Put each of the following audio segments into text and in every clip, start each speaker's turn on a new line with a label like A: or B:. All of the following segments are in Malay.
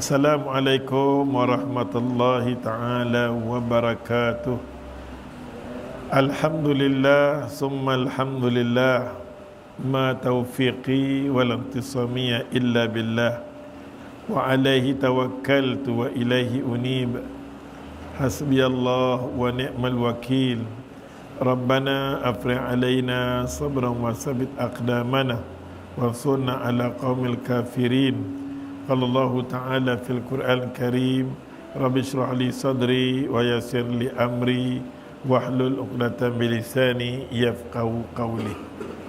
A: Assalamualaikum warahmatullahi ta'ala wabarakatuh. Alhamdulillah summa alhamdulillah, ma taufiqi wal intisamiyya illa billah, wa alaihi tawakkaltu wa ilaihi unib. Hasbiyallah wa ni'mal wakil. Rabbana afrih alaina sabran wa sabit aqdamana wansurna ala qaumil kafirin. Qala Allah Ta'ala fil Qur'an Karim, Rabbi shrah li sadri wa yassir li amri wahlul 'uqdatam min lisani yafqahu qawli.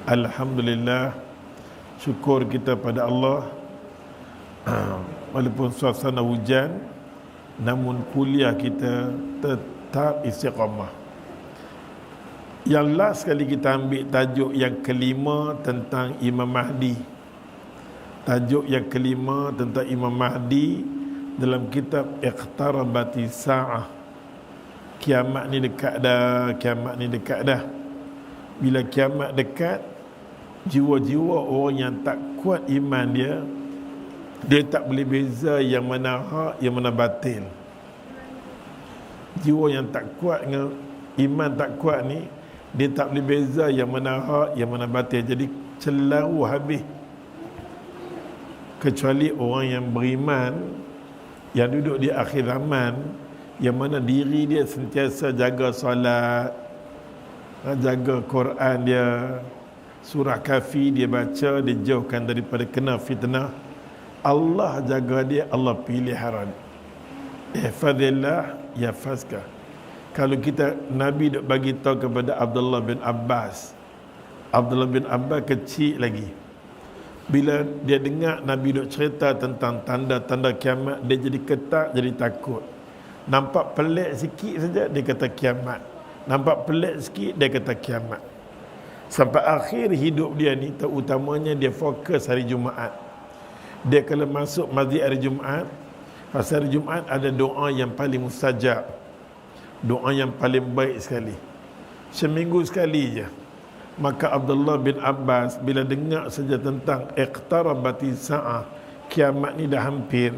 A: Alhamdulillah, syukur kita pada Allah. Walaupun suasana hujan, namun kuliah kita tetap istiqamah. Yang last sekali kita ambil tajuk yang kelima tentang Imam Mahdi. Tajuk yang kelima tentang Imam Mahdi dalam kitab Iqtarabati Sa'ah. Kiamat ni dekat dah, kiamat ni dekat dah. Bila kiamat dekat, jiwa-jiwa orang yang tak kuat iman dia tak boleh beza yang mana hak, yang mana batil. Jiwa yang tak kuat dengan iman tak kuat ni, dia tak boleh beza yang mana hak, yang mana batil. Jadi celaru habis. Kecuali orang yang beriman, yang duduk di akhir zaman, yang mana diri dia sentiasa jaga solat, jaga Quran dia, surah Kafi dia baca, dia jauhkan daripada kena fitnah. Allah jaga dia, Allah pilih haram. Ihfazillah yahfazka. Kalau kita, Nabi duk bagi tahu kepada Abdullah bin Abbas. Abdullah bin Abbas kecil lagi. Bila dia dengar Nabi duk cerita tentang tanda-tanda kiamat, dia jadi ketak, jadi takut. Nampak pelik sikit saja, dia kata kiamat. Nampak pelik sikit, dia kata kiamat. Sampai akhir hidup dia ni, terutamanya dia fokus hari Jumaat. Dia kalau masuk masjid hari Jumaat, pasal hari Jumaat ada doa yang paling mustajab, doa yang paling baik sekali. Seminggu sekali je. Maka Abdullah bin Abbas bila dengar saja tentang Iqtarabati Sa'ah, kiamat ni dah hampir,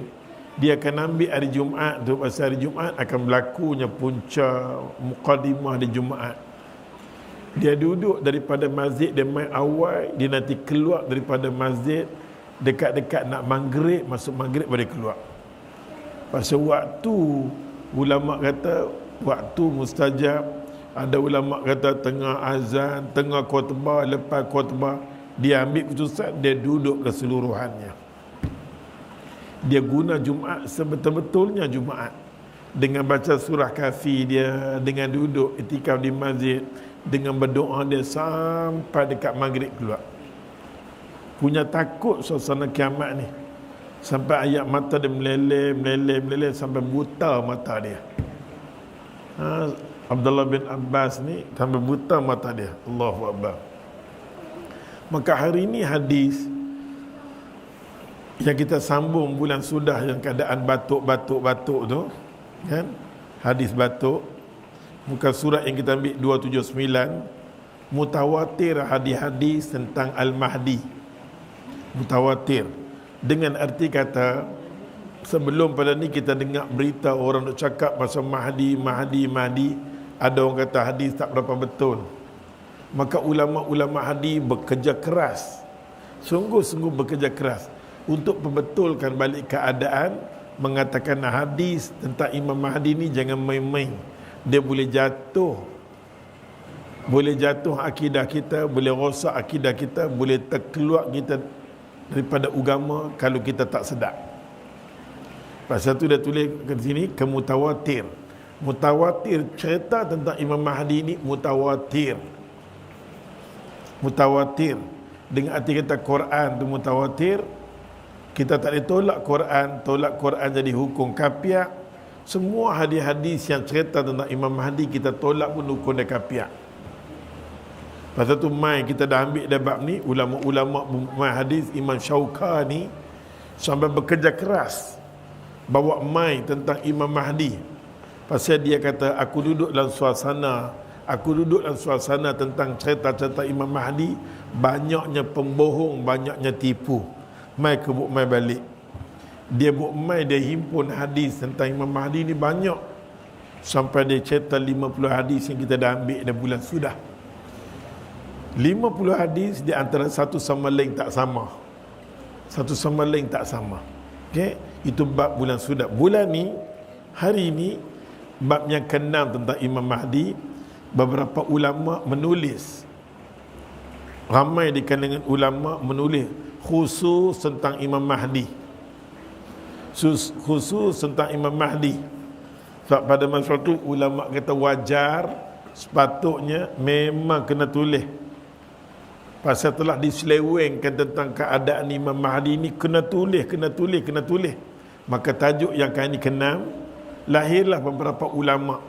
A: dia akan ambil hari Jumaat tu. Pasal hari Jumaat akan berlakunya punca muqaddimah di Jumaat. Dia duduk daripada masjid, dia main awal, dia nanti keluar daripada masjid dekat-dekat nak maghrib, masuk maghrib baru keluar. Pasal waktu, ulama kata waktu mustajab. Ada ulama kata tengah azan, tengah khutbah, lepas khutbah, dia ambil keputusan, dia duduk keseluruhannya. Dia guna Jumaat sebetul-betulnya Jumaat. Dengan baca surah Kafi dia, dengan duduk itikaf di masjid, dengan berdoa dia sampai dekat maghrib keluar. Punya takut suasana kiamat ni. Sampai ayat mata dia meleleh sampai buta mata dia. Abdullah bin Abbas ni sampai buta mata dia. Allahu Akbar. Maka hari ini hadis yang kita sambung bulan sudah, yang keadaan batuk tu kan, hadis batuk, muka surat yang kita ambil 279, mutawatir hadis-hadis tentang Al-Mahdi. Mutawatir dengan arti kata, sebelum pada ni kita dengar berita orang nak cakap pasal Mahdi. Ada orang kata hadis tak berapa betul. Maka ulama-ulama hadis bekerja keras, sungguh-sungguh bekerja keras untuk membetulkan balik keadaan, mengatakan hadis tentang Imam Mahdi ni jangan main-main. Dia boleh jatuh akidah kita, boleh rosak akidah kita, boleh terkeluar kita daripada agama kalau kita tak sedar. Pasal tu dia tulis kat sini kemutawatir. Mutawatir, cerita tentang Imam Mahdi ni mutawatir. Mutawatir dengan arti kata Quran tu mutawatir. Kita tak boleh tolak Quran jadi hukum kapiak. Semua hadis-hadis yang cerita tentang Imam Mahdi kita tolak pun hukum dia kapiak. Pasal tu kita dah ambil dah bab ni, ulama-ulama hadis Imam Syaukani sampai bekerja keras bawa tentang Imam Mahdi. Pasal dia kata, aku duduk dalam suasana tentang cerita-cerita Imam Mahdi, banyaknya pembohong, banyaknya tipu. Mai kebuk mai balik. Dia buat mai, dia himpun hadis tentang Imam Mahdi ni banyak. Sampai dia cetak 50 hadis yang kita dah ambil dah bulan sudah. 50 hadis di antara satu sama lain tak sama. Satu sama lain tak sama. Okey, itu bab bulan sudah. Bulan ni, hari ni, bab yang ke-6 tentang Imam Mahdi. Beberapa ulama menulis. Ramai di kalangan ulama menulis khusus tentang Imam Mahdi. Khusus tentang Imam Mahdi. Sebab pada masa itu ulama kata wajar, sepatutnya memang kena tulis. Pasal telah diselewengkan tentang keadaan Imam Mahdi ni, kena tulis. Maka tajuk yang kali ke-6, lahirlah beberapa ulama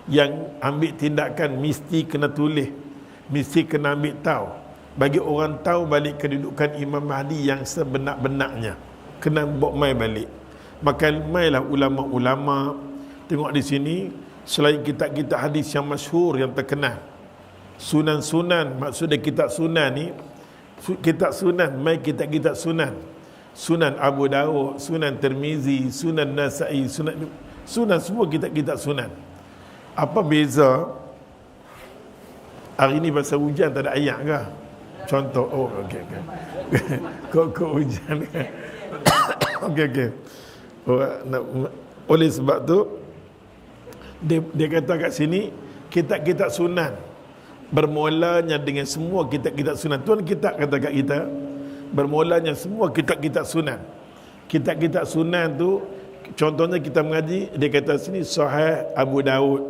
A: yang ambil tindakan mesti kena tulis, mesti kena ambil tahu, bagi orang tahu balik kedudukan Imam Mahdi yang sebenar-benarnya. Kena bawa mai balik. Maka mailah ulama-ulama. Tengok di sini, selain kitab-kitab hadis yang masyhur yang terkenal, sunan-sunan, maksudnya kitab sunan ni, kitab sunan, mai kitab-kitab sunan. Sunan Abu Daud, Sunan Tirmizi, Sunan Nasai, Sunan semua kitab-kitab sunan. Apa beza? Hari ni pasal hujan tak ada ayat ke? Contoh, oh okey. Kok hujan ke? Okey. Oleh sebab tu dia kata kat sini kitab-kitab sunan bermulanya dengan semua kitab-kitab sunan. Tuan kita kata kat kita bermulanya semua kitab-kitab sunan. Kitab-kitab sunan tu contohnya kita mengaji, dia kata sini Sahih Abu Daud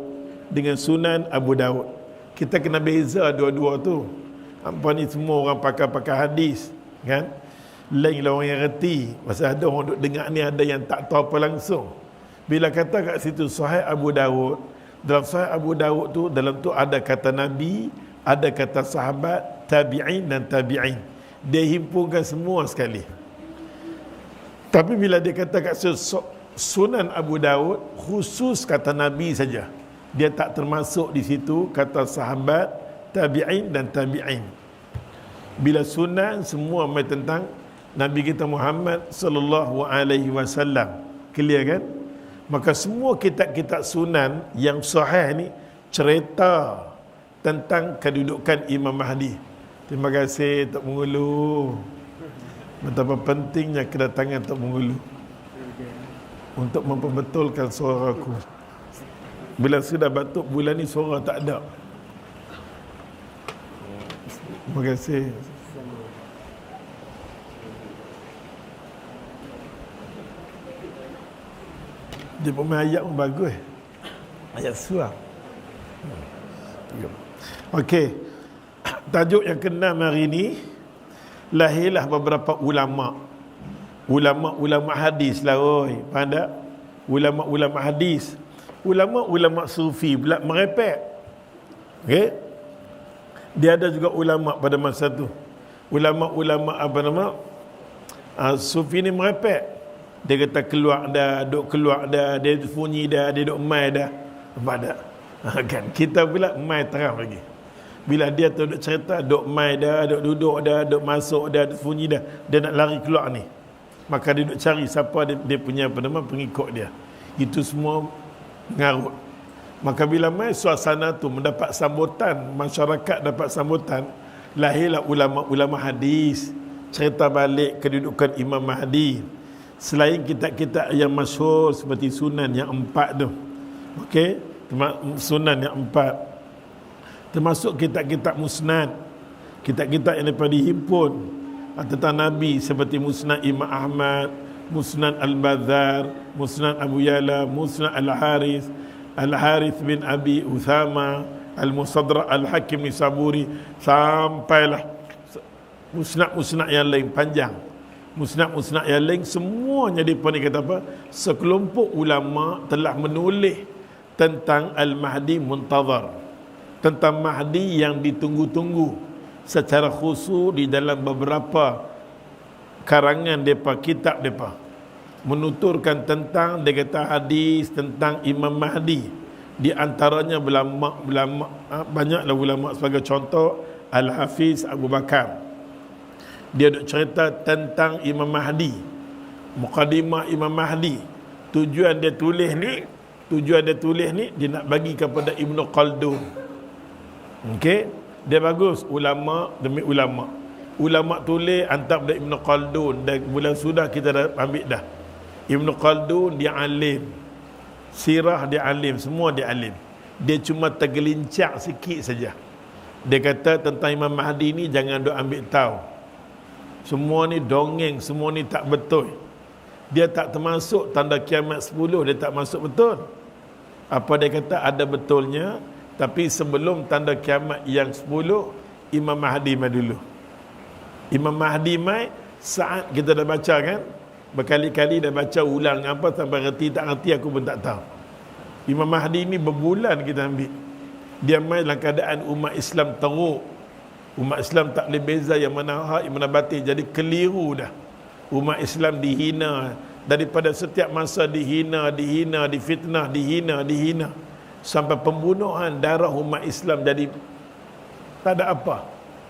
A: dengan Sunan Abu Daud. Kita kena beza dua-dua tu. Apa ni semua orang pakar-pakar hadis kan? Lain lah orang yang reti. Masa ada orang duk dengar ni, ada yang tak tahu apa langsung. Bila kata kat situ Sahih Abu Daud, dalam Sahih Abu Daud tu, dalam tu ada kata Nabi, ada kata sahabat, tabi'in dan tabi'in. Dia himpunkan semua sekali. Tapi bila dia kata kat Sunan Abu Daud, khusus kata Nabi saja. Dia tak termasuk di situ kata sahabat, tabi'in dan tabi'in. Bila sunan semua mai tentang Nabi kita Muhammad sallallahu alaihi wasallam. Clear kan? Maka semua kitab-kitab sunan yang sahih ni cerita tentang kedudukan Imam Mahdi. Terima kasih Tok Mengulu. Betapa pentingnya kedatangan Tok Mengulu untuk memperbetulkan suaraku. Bila sudah batuk bulan ni suara tak ada. Terima kasih. Dia pemain ayat pun bagus. Ayat surah. Okey. Tajuk yang ke-6 hari ini, lahirlah beberapa ulama. Ulama-ulama hadis lah, oi. Faham tak? Ulama-ulama hadis. Ulama-ulama sufi pula merepek. Okey? Dia ada juga ulama pada masa tu. Ulama-ulama apa nama? Sufi ni merepek. Dia kata keluar dah, duk keluar dah, dia bunyi dah, dia duk mai dah. Apa dah? Kan kita pula mai terang lagi. Bila dia tu duk cerita duk mai dah, duk duduk dah, duk masuk dah, duk bunyi dah, dia nak lari keluar ni. Maka dia duk cari siapa dia punya apa nama pengikut dia. Itu semua ngarut. Maka bila mai suasana tu mendapat sambutan, masyarakat dapat sambutan, lahirlah ulama-ulama hadis cerita balik kedudukan Imam Mahdi. Selain kitab-kitab yang masyhur seperti sunan yang 4 tu. Okey, sunan yang 4. Termasuk kitab-kitab musnad. Kitab-kitab yang dapat dihimpun tentang Nabi seperti Musnad Imam Ahmad, Musnad Al-Bazzar, Musnad Abu Ya'la, Musnad Al-Harith bin Abi Uthama, Al-Mustadrak Al-Hakim Nisaburi, sampailah musnad-musnad yang lain panjang. Musnad-musnad yang lain semuanya dia kata apa? Sekelompok ulama telah menulis tentang Al-Mahdi Muntazar, tentang Mahdi yang ditunggu-tunggu secara khusus di dalam beberapa karangan depa, kitab depa menuturkan tentang, dia kata hadis tentang Imam Mahdi. Di antaranya banyaklah ulama, sebagai contoh Al-Hafiz Abu Bakar. Dia duk cerita tentang Imam Mahdi. Muqaddimah Imam Mahdi. Tujuan dia tulis ni dia nak bagi kepada Ibn Khaldun. Okey, dia bagus ulama demi ulama. Ulama tulis hantar pada Ibn Khaldun, dan bulan sudah kita dah ambil dah. Ibn Khaldun dia alim, sirah dia alim, semua dia alim. Dia cuma tergelincir sikit saja. Dia kata tentang Imam Mahdi ni jangan duk ambil tahu. Semua ni dongeng, semua ni tak betul. Dia tak termasuk tanda kiamat 10, dia tak masuk betul. Apa dia kata ada betulnya, tapi sebelum tanda kiamat yang 10, Imam Mahdi mai dulu. Imam Mahdi mai saat kita dah baca kan, berkali-kali dah baca ulang apa sampai reti tak reti aku pun tak tahu. Imam Mahdi ni berbulan kita ambil. Dia mai dalam keadaan umat Islam teruk. Umat Islam tak boleh beza yang mana hak, yang mana batil. Jadi keliru dah. Umat Islam dihina. Daripada setiap masa dihina, difitnah, dihina. Sampai pembunuhan darah umat Islam jadi tak ada apa.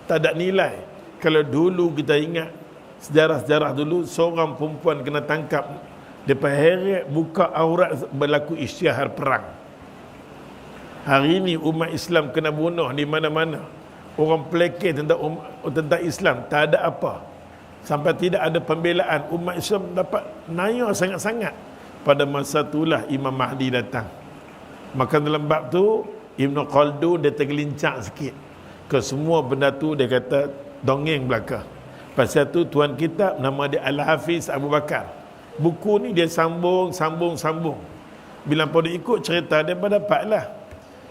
A: Tak ada nilai. Kalau dulu kita ingat sejarah-sejarah dulu, seorang perempuan kena tangkap, depa heret buka aurat berlaku isytihar perang. Hari ini umat Islam kena bunuh di mana-mana. Orang pelekeh tentang Islam, tak ada apa. Sampai tidak ada pembelaan. Umat Islam dapat naya sangat-sangat. Pada masa itulah Imam Mahdi datang. Maka dalam bab tu Ibn Khaldun dia tergelincir sikit. Ke semua benda tu dia kata dongeng belaka. Pasal tu tuan kitab nama dia Al-Hafiz Abu Bakar. Buku ni dia sambung. Bila pada ikut cerita dia dapatlah.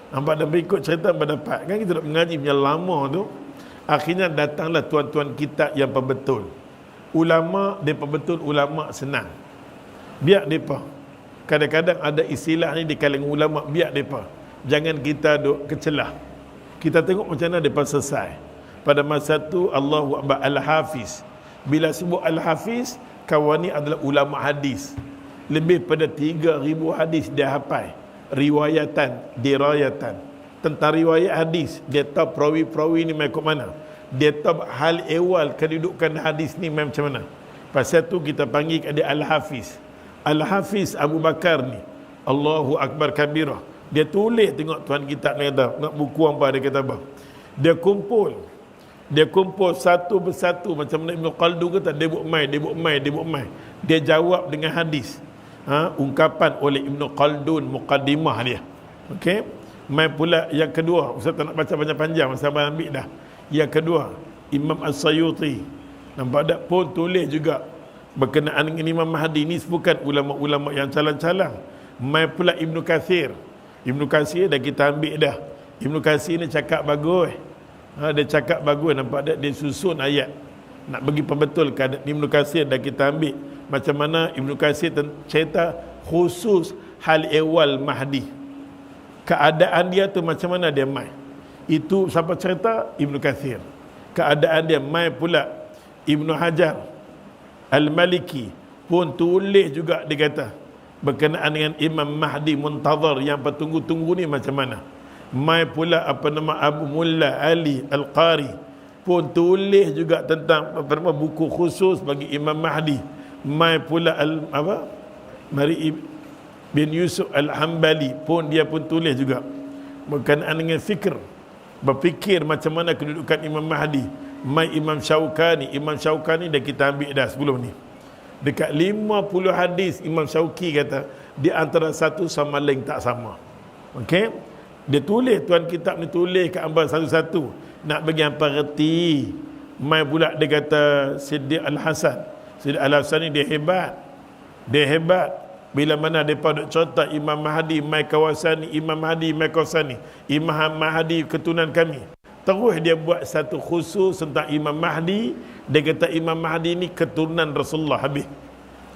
A: Nampak dah berikut cerita berdapat. Kan kita nak mengaji punya lama tu. Akhirnya datanglah tuan-tuan kita yang betul. Ulama, mereka betul ulama senang. Biar mereka. Kadang-kadang ada istilah ni di kalangan ulama, biar mereka. Jangan kita duk kecelah. Kita tengok macam mana mereka selesai. Pada masa tu Allahu Akbar Al-Hafiz. Bila sebut Al-Hafiz, kawan ni adalah ulama hadis. Lebih pada 3,000 hadis dia hafal. Riwayatan, dirayatan. Tentang riwayat hadis, dia tahu perawi-perawi ni macam mana. Dia tahu hal ehwal kedudukan hadis ni macam mana. Pasal tu kita panggil dia Al-Hafiz. Al-Hafiz Abu Bakar ni, Allahu Akbar kabirah. Dia tulis, tengok tuan kita ni kata, nak buku apa dia kata apa. Dia kumpul satu persatu macam mana Ibn Khaldun kata, dia buat mai. Dia jawab dengan hadis. Ungkapan oleh Ibn Khaldun muqaddimah dia. Okey. Mai pula yang kedua, Ustaz tak nak baca panjang-panjang, masa abang ambil dah. Yang kedua, Imam As-Sayuti. Nampak tak pun tulis juga berkenaan dengan Imam Mahdi ni, bukan ulama-ulama yang calang-calang. Mai pula Ibn Kathir. Ibn Kathir dah kita ambil dah. Ibn Kathir ni cakap bagus. Dia cakap bagus, nampak tak dia susun ayat. Nak bagi pembetulkan Ibn Kathir dah kita ambil. Macam mana Ibn Kathir cerita khusus hal ehwal Mahdi. Keadaan dia tu macam mana dia mai. Itu siapa cerita? Ibn Kathir. Keadaan dia mai pula Ibn Hajar Al-Maliki pun tulis juga dia kata berkenaan dengan Imam Mahdi Muntazar yang bertunggu-tunggu ni macam mana. Mai pula Abu Mulla Ali Al-Qari pun tulis juga tentang buku khusus bagi Imam Mahdi. Mai pula Mari bin Yusuf Al-Hambali pun dia pun tulis juga berkenaan dengan fikir, berfikir macam mana kedudukan Imam Mahdi. Mai Imam Syaukani dah kita ambil dah sebelum ni. Dekat 50 hadis Imam Syauki kata di antara satu sama lain tak sama. Okey, dia tulis, tuan kitab ni tulis kat hamba satu-satu nak bagi hampa reti. Mai pula dia kata Siddiq Al-Hasan ni dia hebat. Bila mana mereka duk cerita Imam Mahdi mai kawasan ni, Imam Mahdi mai kawasan ni, Imam Mahdi keturunan kami. Terus dia buat satu khusus tentang Imam Mahdi. Dia kata Imam Mahdi ni keturunan Rasulullah habis.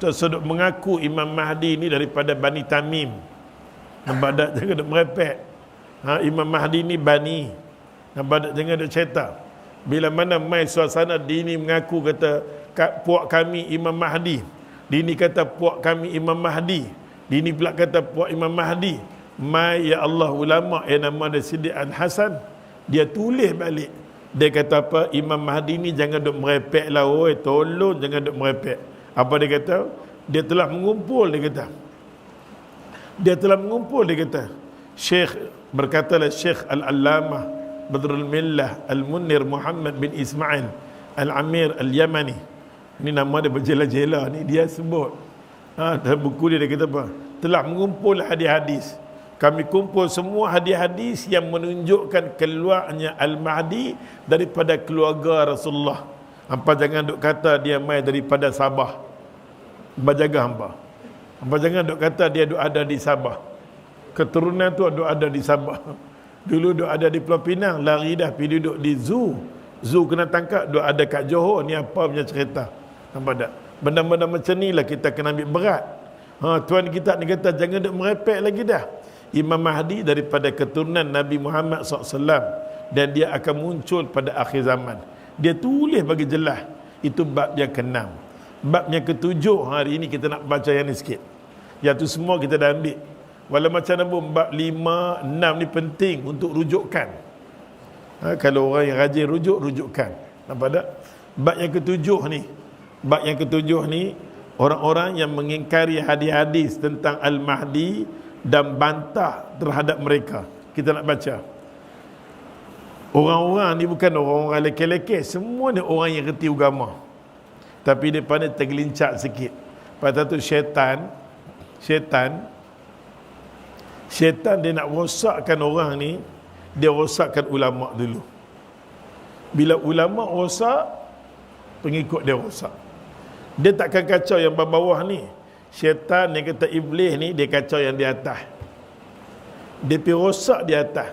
A: Terus duk mengaku Imam Mahdi ni daripada Bani Tamim. Nampak tak? Jangan duk merepek. Imam Mahdi ni Bani. Nampak tak? Jangan duk cerita. Bila mana mai suasana dini mengaku kata puak kami Imam Mahdi. Dini kata puak kami Imam Mahdi. Dini pula kata puak Imam Mahdi. Mai ya Allah ulama yang nama dia Siddiq Al-Hasan. Dia tulis balik. Dia kata apa? Imam Mahdi ni jangan duk merepek lah. Oi, tolong jangan duk merepek. Apa dia kata? Dia telah mengumpul, dia kata. Syekh berkatalah Syekh Al-Allamah Badrul Millah Al-Munir Muhammad bin Ismail Al-Amir Al-Yamani. Ini nama dia berjela-jela ni dia sebut. Dalam buku dia kata apa? Telah mengumpul hadis-hadis. Kami kumpul semua hadis-hadis yang menunjukkan keluarnya Al-Mahdi daripada keluarga Rasulullah. Hampa jangan duk kata dia mai daripada Sabah. Hampa jaga hampa. Hampa jangan duk kata dia duk ada di Sabah. Keturunan tu duk ada di Sabah. Dulu duk ada di Pulau Pinang, lari dah pergi duduk di zoo. Zoo kena tangkap, duk ada kat Johor. Ni apa punya cerita? Nampak tak? Benda-benda macam ni lah kita kena ambil berat. Tuan kita ni kata jangan duk merepek lagi dah. Imam Mahdi daripada keturunan Nabi Muhammad SAW, dan dia akan muncul pada akhir zaman. Dia tulis bagi jelas. Itu bab yang ke-6. Bab yang ke-7 hari ini kita nak baca yang ni sikit. Yang tu semua kita dah ambil. Walau macam mana pun bab 5, 6 ni penting untuk rujukan. Kalau orang yang rajin rujukkan. Nampak tak? Bab yang ke-7 ni. Bab yang ke-7 ni, orang-orang yang mengingkari hadis-hadis tentang Al-Mahdi dan bantah terhadap mereka. Kita nak baca. Orang-orang ni bukan orang-orang leke-leke. Semua ni orang yang reti agama. Tapi dia pandai tergelincak sikit. Pada tu syaitan dia nak rosakkan orang ni. Dia rosakkan ulama' dulu. Bila ulama' rosak, pengikut dia rosak. Dia takkan kacau yang bawah ni. Syaitan yang kata iblis ni, dia kacau yang di atas. Dia pergi rosak di atas.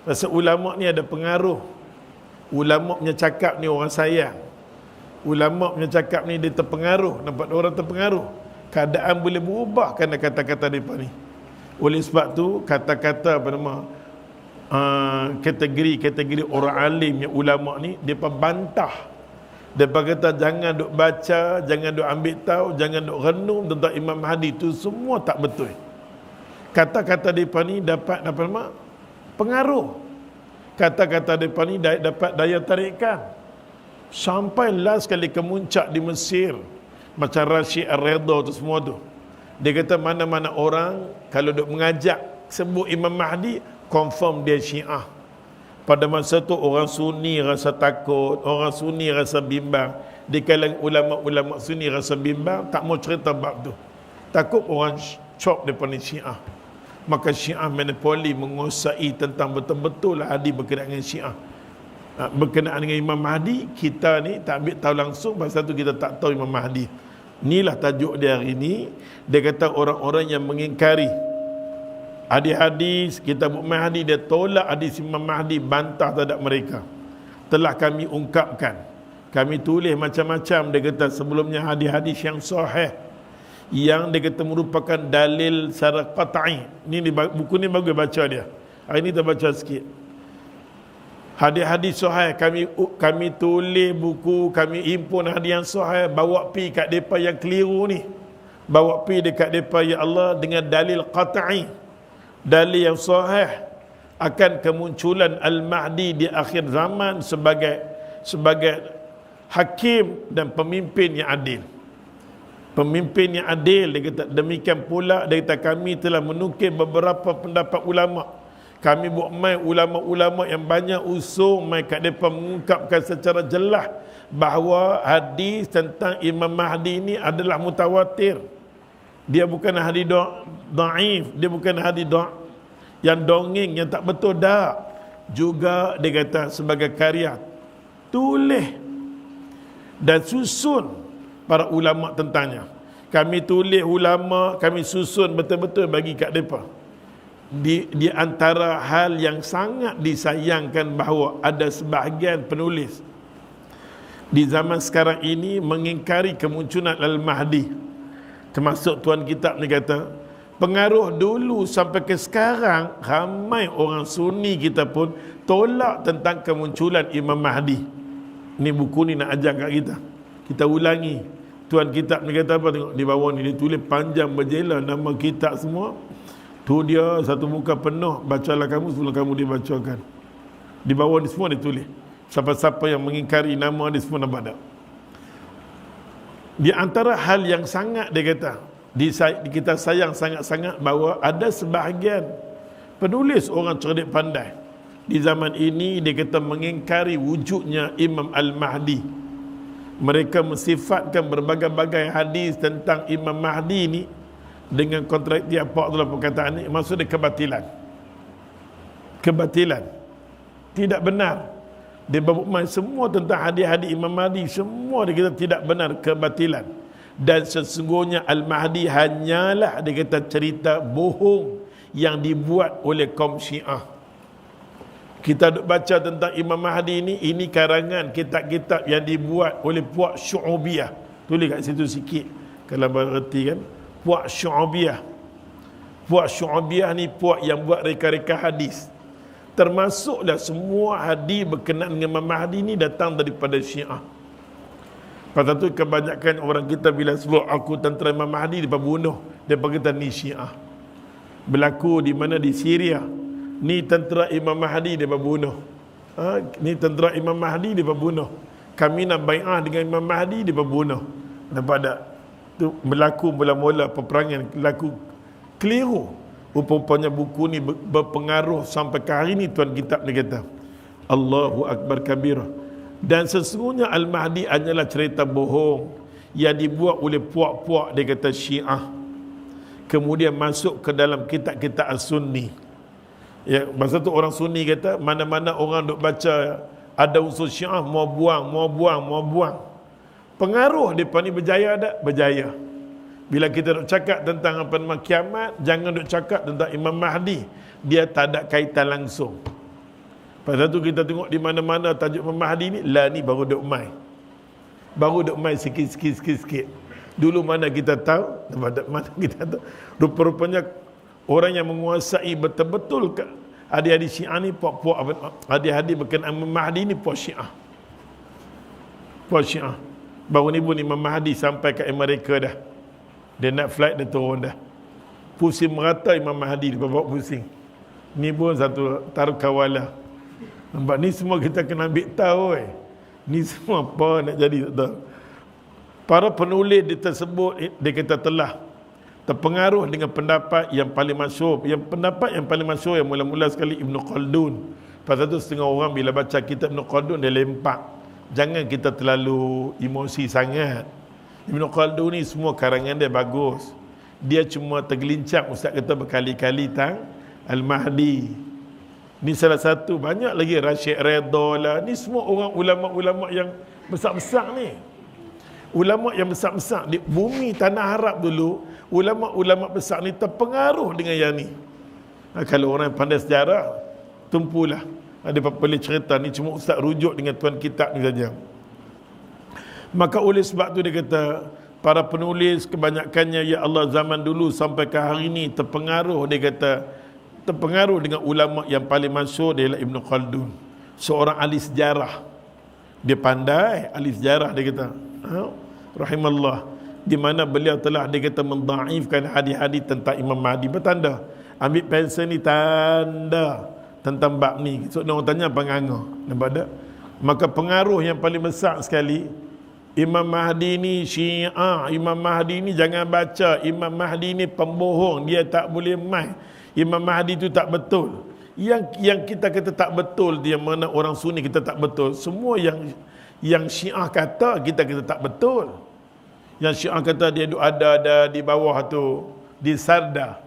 A: Pasal ulama' ni ada pengaruh. Ulama' punya cakap ni orang sayang. Ulama' punya cakap ni dia terpengaruh. Nampak orang terpengaruh. Keadaan boleh berubah kerana kata-kata mereka ni. Oleh sebab tu, kata-kata apa nama, kategori orang alim yang ulama' ni, mereka bantah. Mereka kata jangan duk baca, jangan duk ambil tahu, jangan duk renung tentang Imam Mahdi. Itu semua tak betul. Kata-kata mereka ni dapat apa nama, pengaruh. Kata-kata mereka ni dapat daya tarikan. Sampailah sekali ke muncak di Mesir. Macam Rashid Ar-Redha tu semua tu. Dia kata mana-mana orang kalau duk mengajak sebut Imam Mahdi, confirm dia Syiah. Pada masa tu orang Sunni rasa takut, orang Sunni rasa bimbang. Di kalangan ulama-ulama Sunni rasa bimbang, tak mau cerita bab tu. Takut orang cop daripada Syiah. Maka Syiah monopoli menguasai tentang betul-betul hadis berkenaan dengan Syiah. Berkenaan dengan Imam Mahdi, kita ni tak ambil tahu langsung, pasal tu kita tak tahu Imam Mahdi. Inilah tajuk dia hari ini. Dia kata orang-orang yang mengingkari hadis-hadis kitab Mahdi, dia tolak hadis Imam Mahdi, bantah terhadap mereka. Telah kami ungkapkan, kami tulis macam-macam, dia kata sebelumnya hadis-hadis yang sahih, yang dia kata merupakan dalil secara qat'i. Ni buku ni bagus baca dia. Hari ni kita baca sikit. Hadis-hadis sahih kami tulis buku, kami himpun hadis yang sahih, bawa pi kat depa yang keliru ni. Bawa pi dekat depa ya Allah dengan dalil qat'i. Dalil yang sahih akan kemunculan Al-Mahdi di akhir zaman sebagai hakim dan pemimpin yang adil. Pemimpin yang adil, dia kata demikian pula, dia kata kami telah menukil beberapa pendapat ulama. Kami buat mai ulama-ulama yang banyak usul mai kat depa mengungkapkan secara jelas bahawa hadis tentang Imam Mahdi ini adalah mutawatir. Dia bukan hadis dhaif, dia bukan hadis yang dongeng, yang tak betul dah. Juga dia kata sebagai karya tulis dan susun para ulama tentangnya. Kami tulis ulama, kami susun betul-betul bagi kat depa. Di antara hal yang sangat disayangkan bahawa ada sebahagian penulis di zaman sekarang ini mengingkari kemunculan Al-Mahdi. Termasuk tuan kitab ni kata, pengaruh dulu sampai ke sekarang, ramai orang Sunni kita pun tolak tentang kemunculan Imam Mahdi. Ni buku ni nak ajar kat kita. Kita ulangi. Tuan kitab ni kata apa, tengok di bawah ni dia tulis panjang berjela nama kitab semua. Tu dia satu muka penuh, bacalah kamu sebelum kamu dibacakan. Di bawah ni semua dia tulis. Siapa-siapa yang mengingkari nama dia semua nampak tak? Di antara hal yang sangat dia kata, kita sayang sangat-sangat bahawa ada sebahagian penulis orang cerdik pandai di zaman ini dia kata mengingkari wujudnya Imam Al-Mahdi. Mereka mensifatkan berbagai-bagai hadis tentang Imam Mahdi ini dengan kontradiksi apa adalah perkataan ini, maksudnya kebatilan. Kebatilan. Tidak benar. Dia bermakna semua tentang hadis-hadis Imam Mahdi, semua dia kata tidak benar, kebatilan. Dan sesungguhnya Al-Mahdi hanyalah dia kata cerita bohong yang dibuat oleh kaum Syiah. Kita duk baca tentang Imam Mahdi ini karangan kitab-kitab yang dibuat oleh puak Syu'ubiyah. Tulis kat situ sikit kalau bererti kan. Puak Syu'ubiyah. Puak Syu'ubiyah ni puak yang buat reka-reka hadis. Termasuklah semua hadis berkenaan dengan Imam Mahdi ni datang daripada Syiah. Pasal tu kebanyakan orang kita bila sebut aku tentera Imam Mahdi, dia bunuh. Dia kata ni Syiah. Berlaku di mana? Di Syria. Ni tentera Imam Mahdi, dia bunuh. Ni tentera Imam Mahdi, dia bunuh. Kami nak bai'ah dengan Imam Mahdi, dia bunuh. Nampak tak? Tu berlaku mula-mula peperangan, berlaku keliru. Rupanya buku ni berpengaruh sampai ke hari ni tuan kitab dia kata. Allahu Akbar kabira. Dan sesungguhnya Al-Mahdi hanyalah cerita bohong yang dibuat oleh puak-puak dia kata Syiah. Kemudian masuk ke dalam kitab-kitab As-Sunni. Ya, masa tu orang Sunni kata mana-mana orang duk baca ada unsur Syiah mau buang. Pengaruh depa ni berjaya tak? Berjaya. Bila kita duk cakap tentang apa nama kiamat, jangan duk cakap tentang Imam Mahdi. Dia tak ada kaitan langsung. Pasal tu kita tengok di mana-mana tajuk Imam Mahdi ni, lah ni baru duk mai. Baru duk mai sikit. Dulu mana kita tahu, mana kita tahu. Rupa-rupanya orang yang menguasai betul-betul hadis-hadis Syiah ni, puak-puak hadis-hadis berkenaan Imam Mahdi ni puak Syiah. Puak Syiah. Baru ni pun Imam Mahdi sampai ke Amerika dah. Dia nak flight, dia turun dah. Pusing merata Imam Mahdi, dia bawa pusing. Ni pun satu taruh kawalah. Nampak ni semua kita kena ambil tahu. Ni semua apa nak jadi tak tahu. Para penulis dia tersebut, dia kata telah terpengaruh dengan pendapat yang paling masyhur. Pendapat yang paling masyhur yang mula-mula sekali Ibn Khaldun. Pasal tu setengah orang bila baca kitab Ibn Khaldun dia lempak. Jangan kita terlalu emosi sangat. Ibn Khaldun ni semua karangan dia bagus. Dia cuma tergelincang ustaz kata berkali-kali tentang Al-Mahdi. Ni salah satu, banyak lagi Rashid Redha lah. Ni semua orang ulama-ulama yang besar-besar ni. Ulama yang besar-besar di bumi tanah Arab dulu, ulama-ulama besar ni terpengaruh dengan yang ni. Kalau orang yang pandai sejarah, tumpulah. Ada boleh cerita ni, cuma ustaz rujuk dengan tuan kitab ni saja. Maka oleh sebab tu dia kata, para penulis kebanyakannya ya Allah zaman dulu sampai ke hari ni terpengaruh, dia kata terpengaruh dengan ulama yang paling masyhur dia ialah Ibn Khaldun, seorang ahli sejarah. Dia pandai ahli sejarah dia kata. Rahimallah, di mana beliau telah dia kata mendhaifkan hadis-hadis tentang Imam Mahdi. Bertanda, ambil pensel ni tanda tentang bab ni. So orang tanya apa nganga. Nampak tak? Maka pengaruh yang paling besar sekali Imam Mahdi ni Syiah. Imam Mahdi ni jangan baca. Imam Mahdi ni pembohong, dia tak boleh mai. Imam Mahdi tu tak betul. Yang kita kata tak betul, dia mana orang Sunni kita tak betul. Semua yang Syiah kata kita tak betul. Yang Syiah kata dia ada di bawah tu, di Sarda.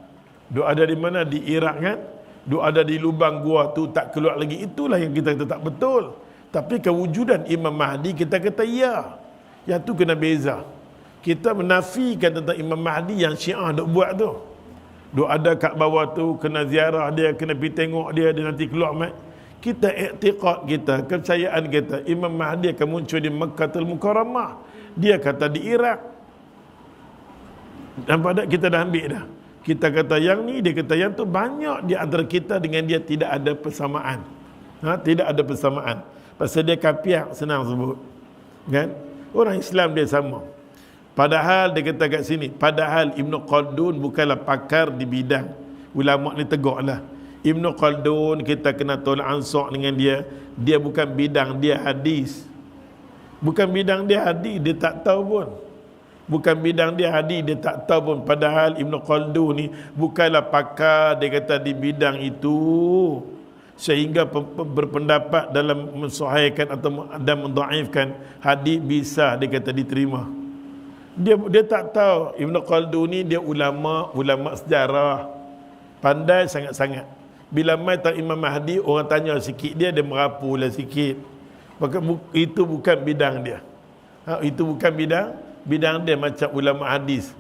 A: Duk ada di mana? Di Iraq kan? Duk ada di lubang gua tu tak keluar lagi. Itulah yang kita kata tak betul. Tapi kewujudan Imam Mahdi kita kata ya. Yang tu kena beza. Kita menafikan tentang Imam Mahdi yang Syiah duk buat tu. Duk ada kat bawah tu, kena ziarah dia, kena pergi tengok dia nanti keluar mat. Kita i'tiqad kita, kepercayaan kita, Imam Mahdi akan muncul di Makkahul Mukarramah. Dia kata di Iraq. Nampak tak? Kita dah ambil dah. Kita kata yang ni, dia kata yang tu. Banyak di antara kita dengan dia tidak ada persamaan. Tidak ada persamaan. Pasal dia kapiak, senang sebut. Kan? Orang Islam dia sama. Padahal dia kata kat sini, padahal Ibn Khaldun bukanlah pakar di bidang. Ulama ni tegaklah. Ibn Khaldun kita kena tolak ansur dengan dia. Dia bukan bidang dia hadis. Bukan bidang dia hadis, dia tak tahu pun. Bukan bidang dia, hadis dia tak tahu pun. Padahal Ibn Khaldun ni bukanlah pakar, dia kata di bidang itu, sehingga berpendapat dalam mensahihkan atau dan mendhaifkan hadis bisa dia kata diterima. Dia tak tahu. Ibn Khaldun ni dia ulama sejarah, pandai sangat-sangat. Bila mai tak Imam Mahdi, orang tanya sikit dia merapulah sikit. Maka itu bukan bidang dia. Itu bukan bidang dia, macam ulama hadis.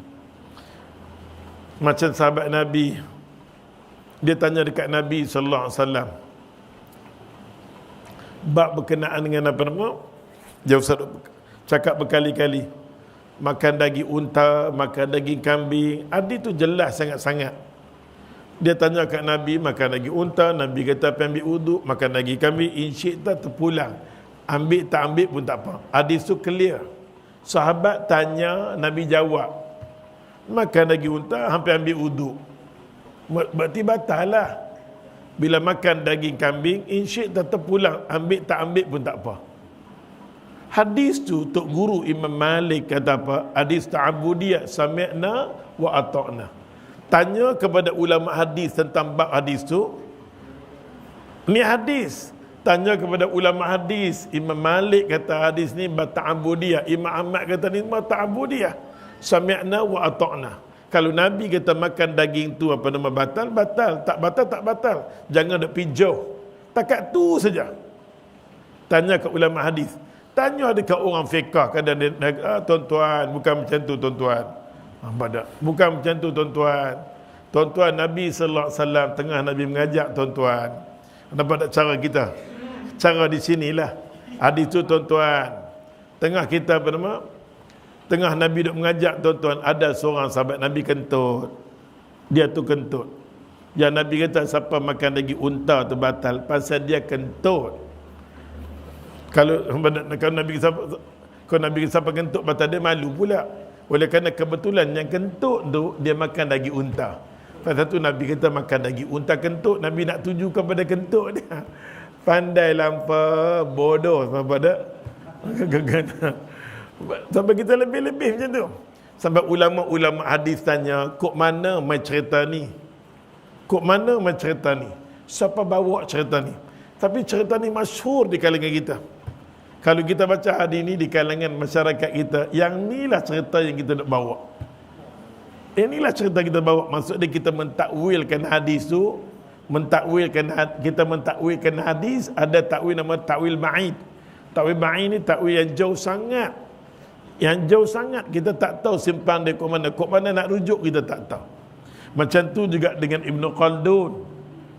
A: Macam sahabat Nabi, dia tanya dekat Nabi sallallahu alaihi wasallam bab berkenaan dengan apa nama, dia Ustaz cakap berkali-kali, makan daging unta, makan daging kambing. Hadis tu jelas sangat-sangat. Dia tanya kat Nabi, makan daging unta, Nabi kata ambil wudu, makan daging kambing, insyita terpulang, ambil tak ambil pun tak apa. Hadis tu clear. Sahabat tanya, Nabi jawab, makan daging unta, hampir ambil wudu, berarti batal lah. Bila makan daging kambing, insyita terpulang, ambil tak ambil pun tak apa. Hadis tu Tok Guru Imam Malik kata apa? Hadis ta'abudiyah, sami'na wa ata'na. Tanya kepada ulama hadis tentang bab hadis tu. Ni hadis. Tanya kepada ulama hadis. Imam Malik kata hadis ni ta'abudiyah. Imam Ahmad kata ni ta'abudiyah. Sami'na wa ata'na. Kalau Nabi kata makan daging tu apa nama batal, batal. Tak batal, tak batal. Jangan nak pergi jauh. Takat tu saja. Tanya ke ulama hadis. Tanya dekat orang fiqh, kadang dia, tuan-tuan, bukan macam tu tuan-tuan. Bukan macam tu tuan-tuan. Tuan-tuan, Nabi sallallahu alaihi wasallam tengah Nabi mengajak tuan-tuan. Nampak tak cara kita? Cara di sinilah. Hadis tu tuan-tuan. Tengah kita apa nama? Tengah Nabi duk mengajak tuan-tuan, ada seorang sahabat Nabi kentut. Dia tu kentut. Yang Nabi kata siapa makan daging unta tu batal pasal dia kentut. Kalau Nabi kata siapa kentut batal, dia malu pula. Oleh kerana kebetulan yang kentut tu dia makan daging unta. Pasal tu Nabi kata makan daging unta kentut. Nabi nak tuju kepada kentut dia. Pandai lampa, bodoh pada sampai kita lebih-lebih macam tu. Sampai ulama-ulama hadis tanya, kok mana mai cerita ni? Kok mana mai cerita ni? Siapa bawa cerita ni? Tapi cerita ni masyhur di kalangan kita. Kalau kita baca hadis ni di kalangan masyarakat kita, yang inilah cerita yang kita nak bawa. Inilah cerita kita bawa. Maksudnya kita mentakwilkan hadis tu, kita mentakwilkan hadis, ada takwil nama takwil ba'id. Takwil ba'id ni takwil yang jauh sangat. Yang jauh sangat, kita tak tahu simpang dia kok mana. Kok mana nak rujuk kita tak tahu. Macam tu juga dengan Ibn Khaldun.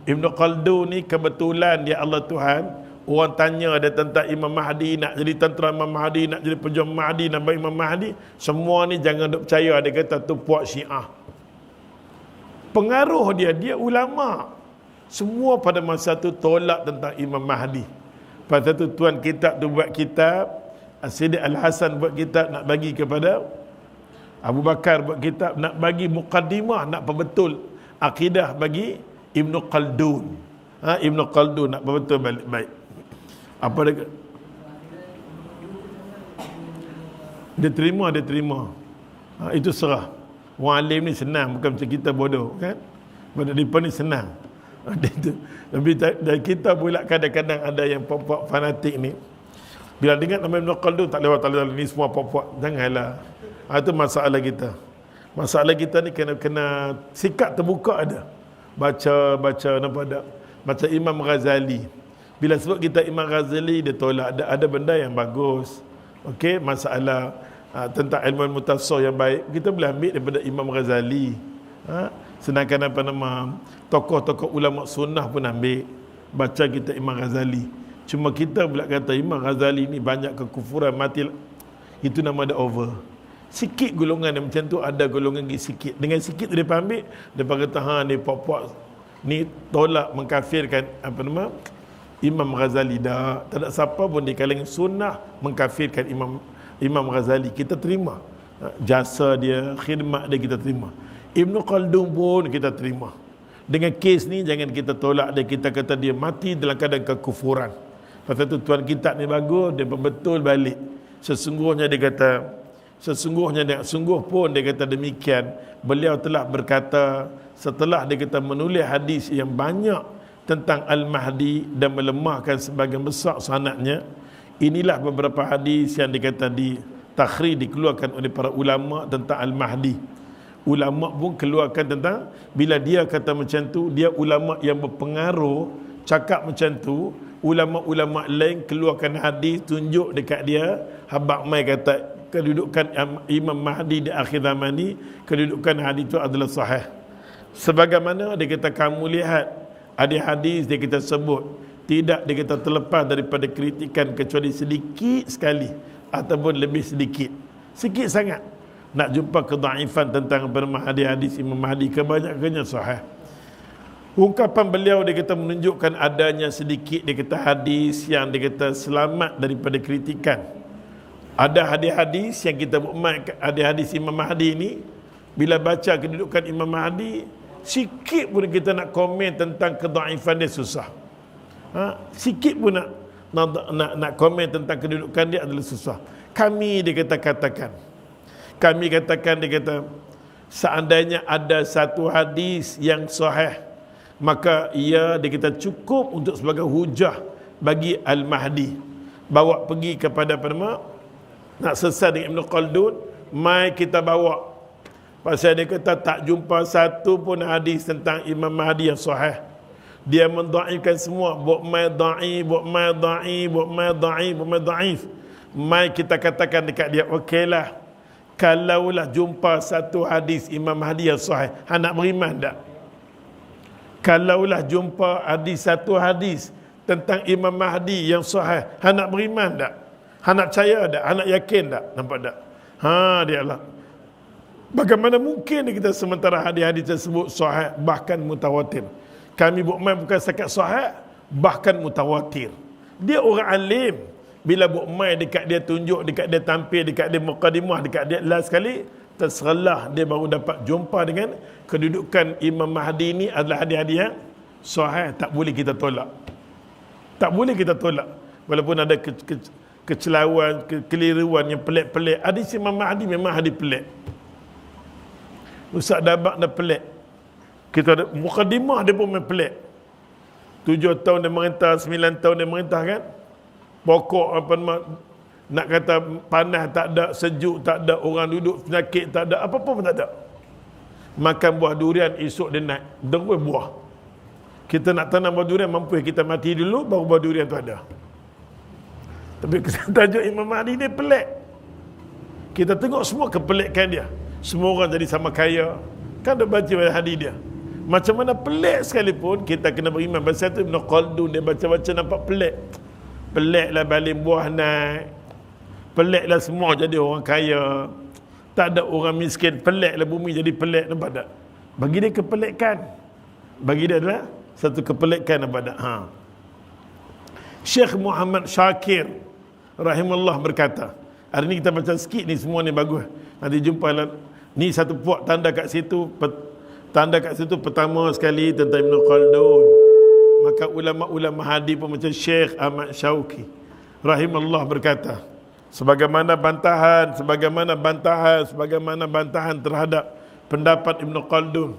A: Ibn Khaldun ni kebetulan dia Allah Tuhan. Orang tanya dia tentang Imam Mahdi, nak jadi tentera Imam Mahdi, nak jadi pejuang Mahdi, nak bagi Imam Mahdi. Semua ni jangan duk percaya. Dia kata tu puak Syiah. Pengaruh dia ulama. Semua pada masa tu tolak tentang Imam Mahdi. Pada tu tuan kitab tu buat kitab, As-Siddiq Al-Hasan buat kitab nak bagi kepada Abu Bakar, buat kitab nak bagi muqaddimah, nak perbetul akidah bagi Ibn Khaldun. Ibn Khaldun nak perbetul baik-baik. Apa dia terima. Itu serah. Orang alim ni senang, bukan macam kita bodoh kan. Pada depan ni senang. Tapi dan kita pula kadang-kadang ada yang pop-pop fanatik ni. Bila dengar nama Ibn Khaldun tak lewat ni semua pop-pop. Janganlah. Itu masalah kita. Masalah kita ni kena sikap terbuka ada. Baca nampak tak? Baca Imam Ghazali. Bila sebut kita Imam Ghazali, dia tolak. Ada benda yang bagus. Okey, masalah tentang ilmu mutasawwif yang baik, kita boleh ambil daripada Imam Ghazali. Sedangkan apa nama tokoh-tokoh ulama sunnah pun ambil. Baca kita Imam Ghazali. Cuma kita pula kata Imam Ghazali ni banyak kekufuran, mati. Itu nama dia over. Sikit golongan yang macam tu, ada golongan sikit. Dengan sikit dia ambil, dia kata ni pop-pop ni tolak mengkafirkan apa nama Imam Ghazali. Dah tak ada siapa pun di kalangan sunnah mengkafirkan Imam Ghazali. Kita terima jasa dia, khidmat dia kita terima. Ibn Khaldun pun kita terima. Dengan kes ni jangan kita tolak dia, kita kata dia mati dalam keadaan kekufuran. Pasal tu tuan kitab ni bagus, dia betul balik. Sesungguhnya dia kata Sesungguhnya dia, sungguh pun dia kata demikian, beliau telah berkata setelah dia kata menulis hadis yang banyak tentang Al-Mahdi dan melemahkan sebagian besar sanadnya. Inilah beberapa hadis yang dikata takhrij dikeluarkan oleh para ulama tentang Al-Mahdi. Ulama pun keluarkan tentang, bila dia kata macam tu, dia ulama yang berpengaruh cakap macam tu, ulama-ulama lain keluarkan hadis tunjuk dekat dia. Habaq mai kata kedudukan Imam Mahdi di akhir zaman ni, kedudukan hadis itu adalah sahih. Sebagaimana dia kata kamu lihat ada hadis dia kita sebut tidak dia kata terlepas daripada kritikan kecuali sedikit sekali ataupun lebih sedikit, sikit sangat. Nak jumpa kedaifan tentang hadis Imam Mahdi, kebanyakannya sahih. Ungkapan beliau dia kata menunjukkan adanya sedikit dia kata hadis yang dia kata selamat daripada kritikan. Ada hadis-hadis yang kita bermain, ada hadis Imam Mahdi ni, bila baca kedudukan Imam Mahdi, sikit pun kita nak komen tentang kedaifan dia susah. Sikit pun nak komen tentang kedudukan dia adalah susah. Kami dia kata katakan, dia kata seandainya ada satu hadis yang sahih, maka ia dia kata cukup untuk sebagai hujah bagi Al-Mahdi. Bawa pergi kepada nak sesat dengan Ibn Khaldun, mai kita bawa. Pasal dia kata tak jumpa satu pun hadis tentang Imam Mahdi yang sahih. Dia mendaifkan semua, buat mai dhaif. Mai kita katakan dekat dia, okeylah, kalaulah jumpa satu hadis Imam Mahdi yang sahih, hang nak beriman tak? Kalaulah jumpa satu hadis tentang Imam Mahdi yang sahih, hang nak beriman tak? Hang nak percaya tak? Hang nak yakin tak? Nampak tak? Dia lah. Bagaimana mungkin kita sementara hadis-hadis tersebut sahih bahkan mutawatir. Kami bukan setakat sahih, bahkan mutawatir. Dia orang alim. Bila bukan dekat dia tunjuk, dekat dia tampil, dekat dia muqaddimah, dekat dia last sekali, terserlah dia baru dapat jumpa dengan kedudukan Imam Mahdi ini adalah hadis-hadis yang sahih. Tak boleh kita tolak. Tak boleh kita tolak. Walaupun ada kecelaruan, kekeliruan yang pelik-pelik. Hadis Imam Mahdi memang hadis pelik. Ustaz Dabak dah pelik. Kita ada muqaddimah dia pun memang pelik. 7 tahun dia merintah, 9 tahun dia merintah kan. Pokok nak kata panas tak ada, sejuk tak ada, orang duduk penyakit tak ada, apa-apa pun tak ada. Makan buah durian esok dia naik. Terus buah. Kita nak tanam buah durian, mampu kita mati dulu baru buah durian tu ada. Tapi tajuk Imam Mahdi ni pelik. Kita tengok semua kepelikan dia. Semua orang jadi sama kaya. Kan dah baca hadis dia. Macam mana pelik sekalipun, kita kena beriman. Pasal tu Ibn Khaldun dia baca-baca nampak pelik. Peliklah balik buah naik. Peliklah semua jadi orang kaya. Tak ada orang miskin. Peliklah bumi jadi pelik. Nampak tak? Bagi dia kepelikan. Bagi dia adalah satu kepelikan. Nampak tak? Syekh Muhammad Syakir rahimahullah berkata, hari ni kita baca sikit ni, semua ni bagus. Nanti jumpa lah. Ni satu puak tanda kat situ. Tanda kat situ pertama sekali tentang Ibn Khaldun. Maka ulama-ulama hadis pun macam Syekh Ahmad Syauqi rahimahullah berkata, sebagaimana bantahan terhadap pendapat Ibn Khaldun,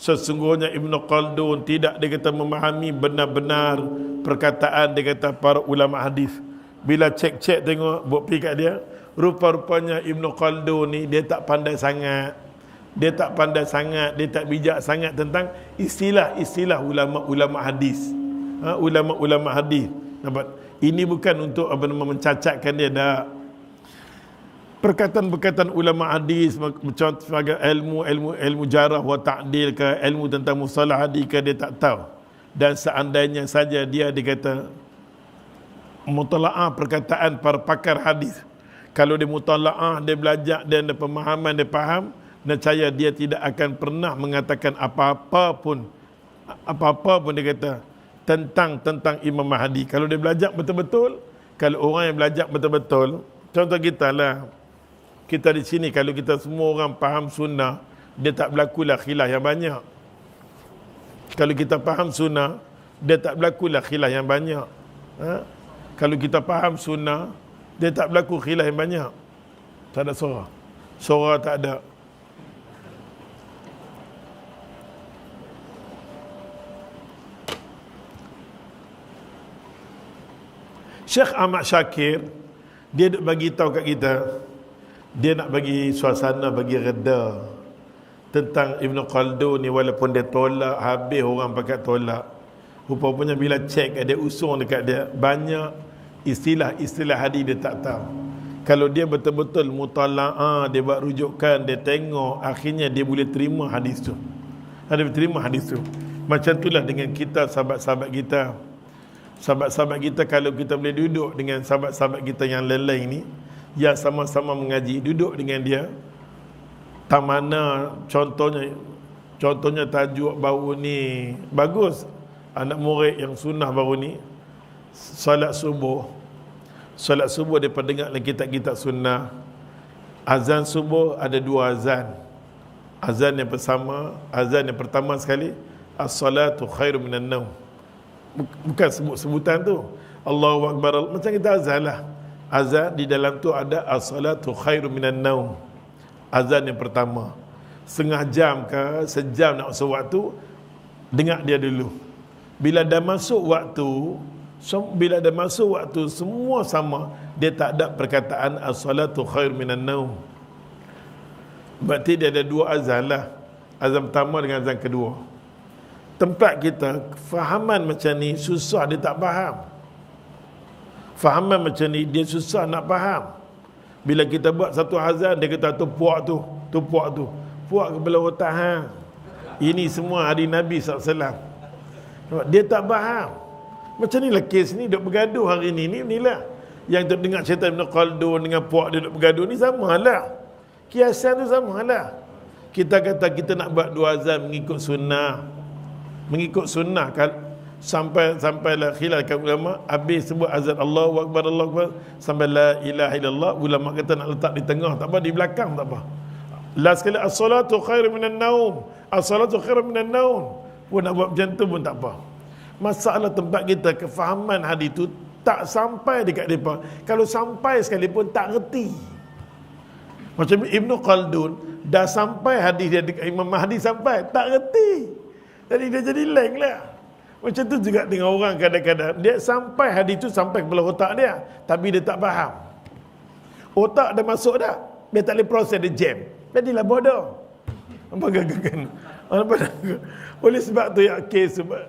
A: sesungguhnya Ibn Khaldun tidak dia kata memahami benar-benar perkataan dia kata para ulama hadis. Bila cek-cek tengok bukti kat dia, rupa-rupanya Ibn Khaldun ni dia tak pandai sangat. Dia tak bijak sangat tentang istilah-istilah ulama-ulama hadis. Ulama-ulama hadis. Nampak? Ini bukan untuk mencacatkan dia dah. Perkataan-perkataan ulama hadis macam sebagai ilmu jarah wa ta'dil ke, ilmu tentang mustalah hadis ke, dia tak tahu. Dan seandainya saja dia dikata mutalaah perkataan para pakar hadis, kalau dia mutalaah, dia belajar, dia ada pemahaman, dia faham, nescaya dia tidak akan pernah mengatakan apa-apa pun dia kata tentang Imam Mahdi. Kalau dia belajar betul-betul, kalau orang yang belajar betul-betul, contoh kita lah, kita di sini, kalau kita semua orang faham sunnah, dia tak berlakulah khilaf yang banyak. Kalau kita faham sunnah, dia tak berlakulah khilaf yang banyak. Kalau kita faham sunnah, dia tak berlaku khilaf yang banyak. Tak ada suara. Suara tak ada. Syekh Ahmad Syakir, dia nak bagi tahu kat kita, dia nak bagi suasana, bagi reda tentang Ibn Khaldun ni. Walaupun dia tolak, habis orang pakai tolak, rupanya bila cek dia usung dekat dia, banyak istilah-istilah hadis dia tak tahu. Kalau dia betul-betul mutala'ah, dia buat rujukan, dia tengok, akhirnya dia boleh terima hadis tu. Dia terima hadis tu. Macam itulah dengan kita, sahabat-sahabat kita. Sahabat-sahabat kita, kalau kita boleh duduk dengan sahabat-sahabat kita yang lain ni, yang sama-sama mengaji, duduk dengan dia, tak mana contohnya tajuk baru ni bagus, anak murid yang sunnah baru ni, solat subuh daripada dengar dalam kitab-kitab sunnah, azan subuh ada dua azan. Azan yang pertama sekali, as-salatu khairu minan naum. Bukan sebutan tu, Allahu Akbar, macam kita azan lah. Azan di dalam tu ada as-salatu khairu minan naum. Azan yang pertama, setengah jam ke sejam nak masuk waktu, dengar dia dulu. Bila dah masuk waktu semua sama, dia tak ada perkataan as-salatu khairu minan naum. Berarti dia ada dua azan lah, azan pertama dengan azan kedua. Tempat kita fahaman macam ni susah, dia tak faham. Fahaman macam ni dia susah nak faham. Bila kita buat satu azan, dia kata tu puak tu, puak kepala otak hang. Ini semua hari Nabi SAW. Dia tak faham. Macam ni lah kes ni, duk bergaduh hari ni. Inilah yang tu dengar cerita Ibn Khaldun dengan puak dia duk bergaduh ni, sama lah. Kiasan tu sama lah. Kita kata kita nak buat dua azan mengikut sunnah kan, sampailah khilafkan ulama, habis sebut azan Allahu Akbar sampai la ilaha illallah, ulama kata nak letak di tengah tak apa, di belakang tak apa. Last sekali as-salatu khairu minan naum, as-salatu khairu minan naum pun nak buat macam tu pun tak apa. Masalah tempat kita kefahaman hadis tu tak sampai dekat depa. Kalau sampai sekalipun tak reti. Macam Ibn Khaldun dah sampai hadis dia dekat Imam Mahdi, sampai tak reti. Jadi dia jadi leng lah. Macam tu juga dengan orang kadang-kadang, dia sampai hadis tu sampai kepala otak dia, tapi dia tak faham. Otak dah masuk dah, dia tak boleh proses, dia jam. Jadilah bodoh. Apa gagakan? Oleh sebab tu ya, kes sebab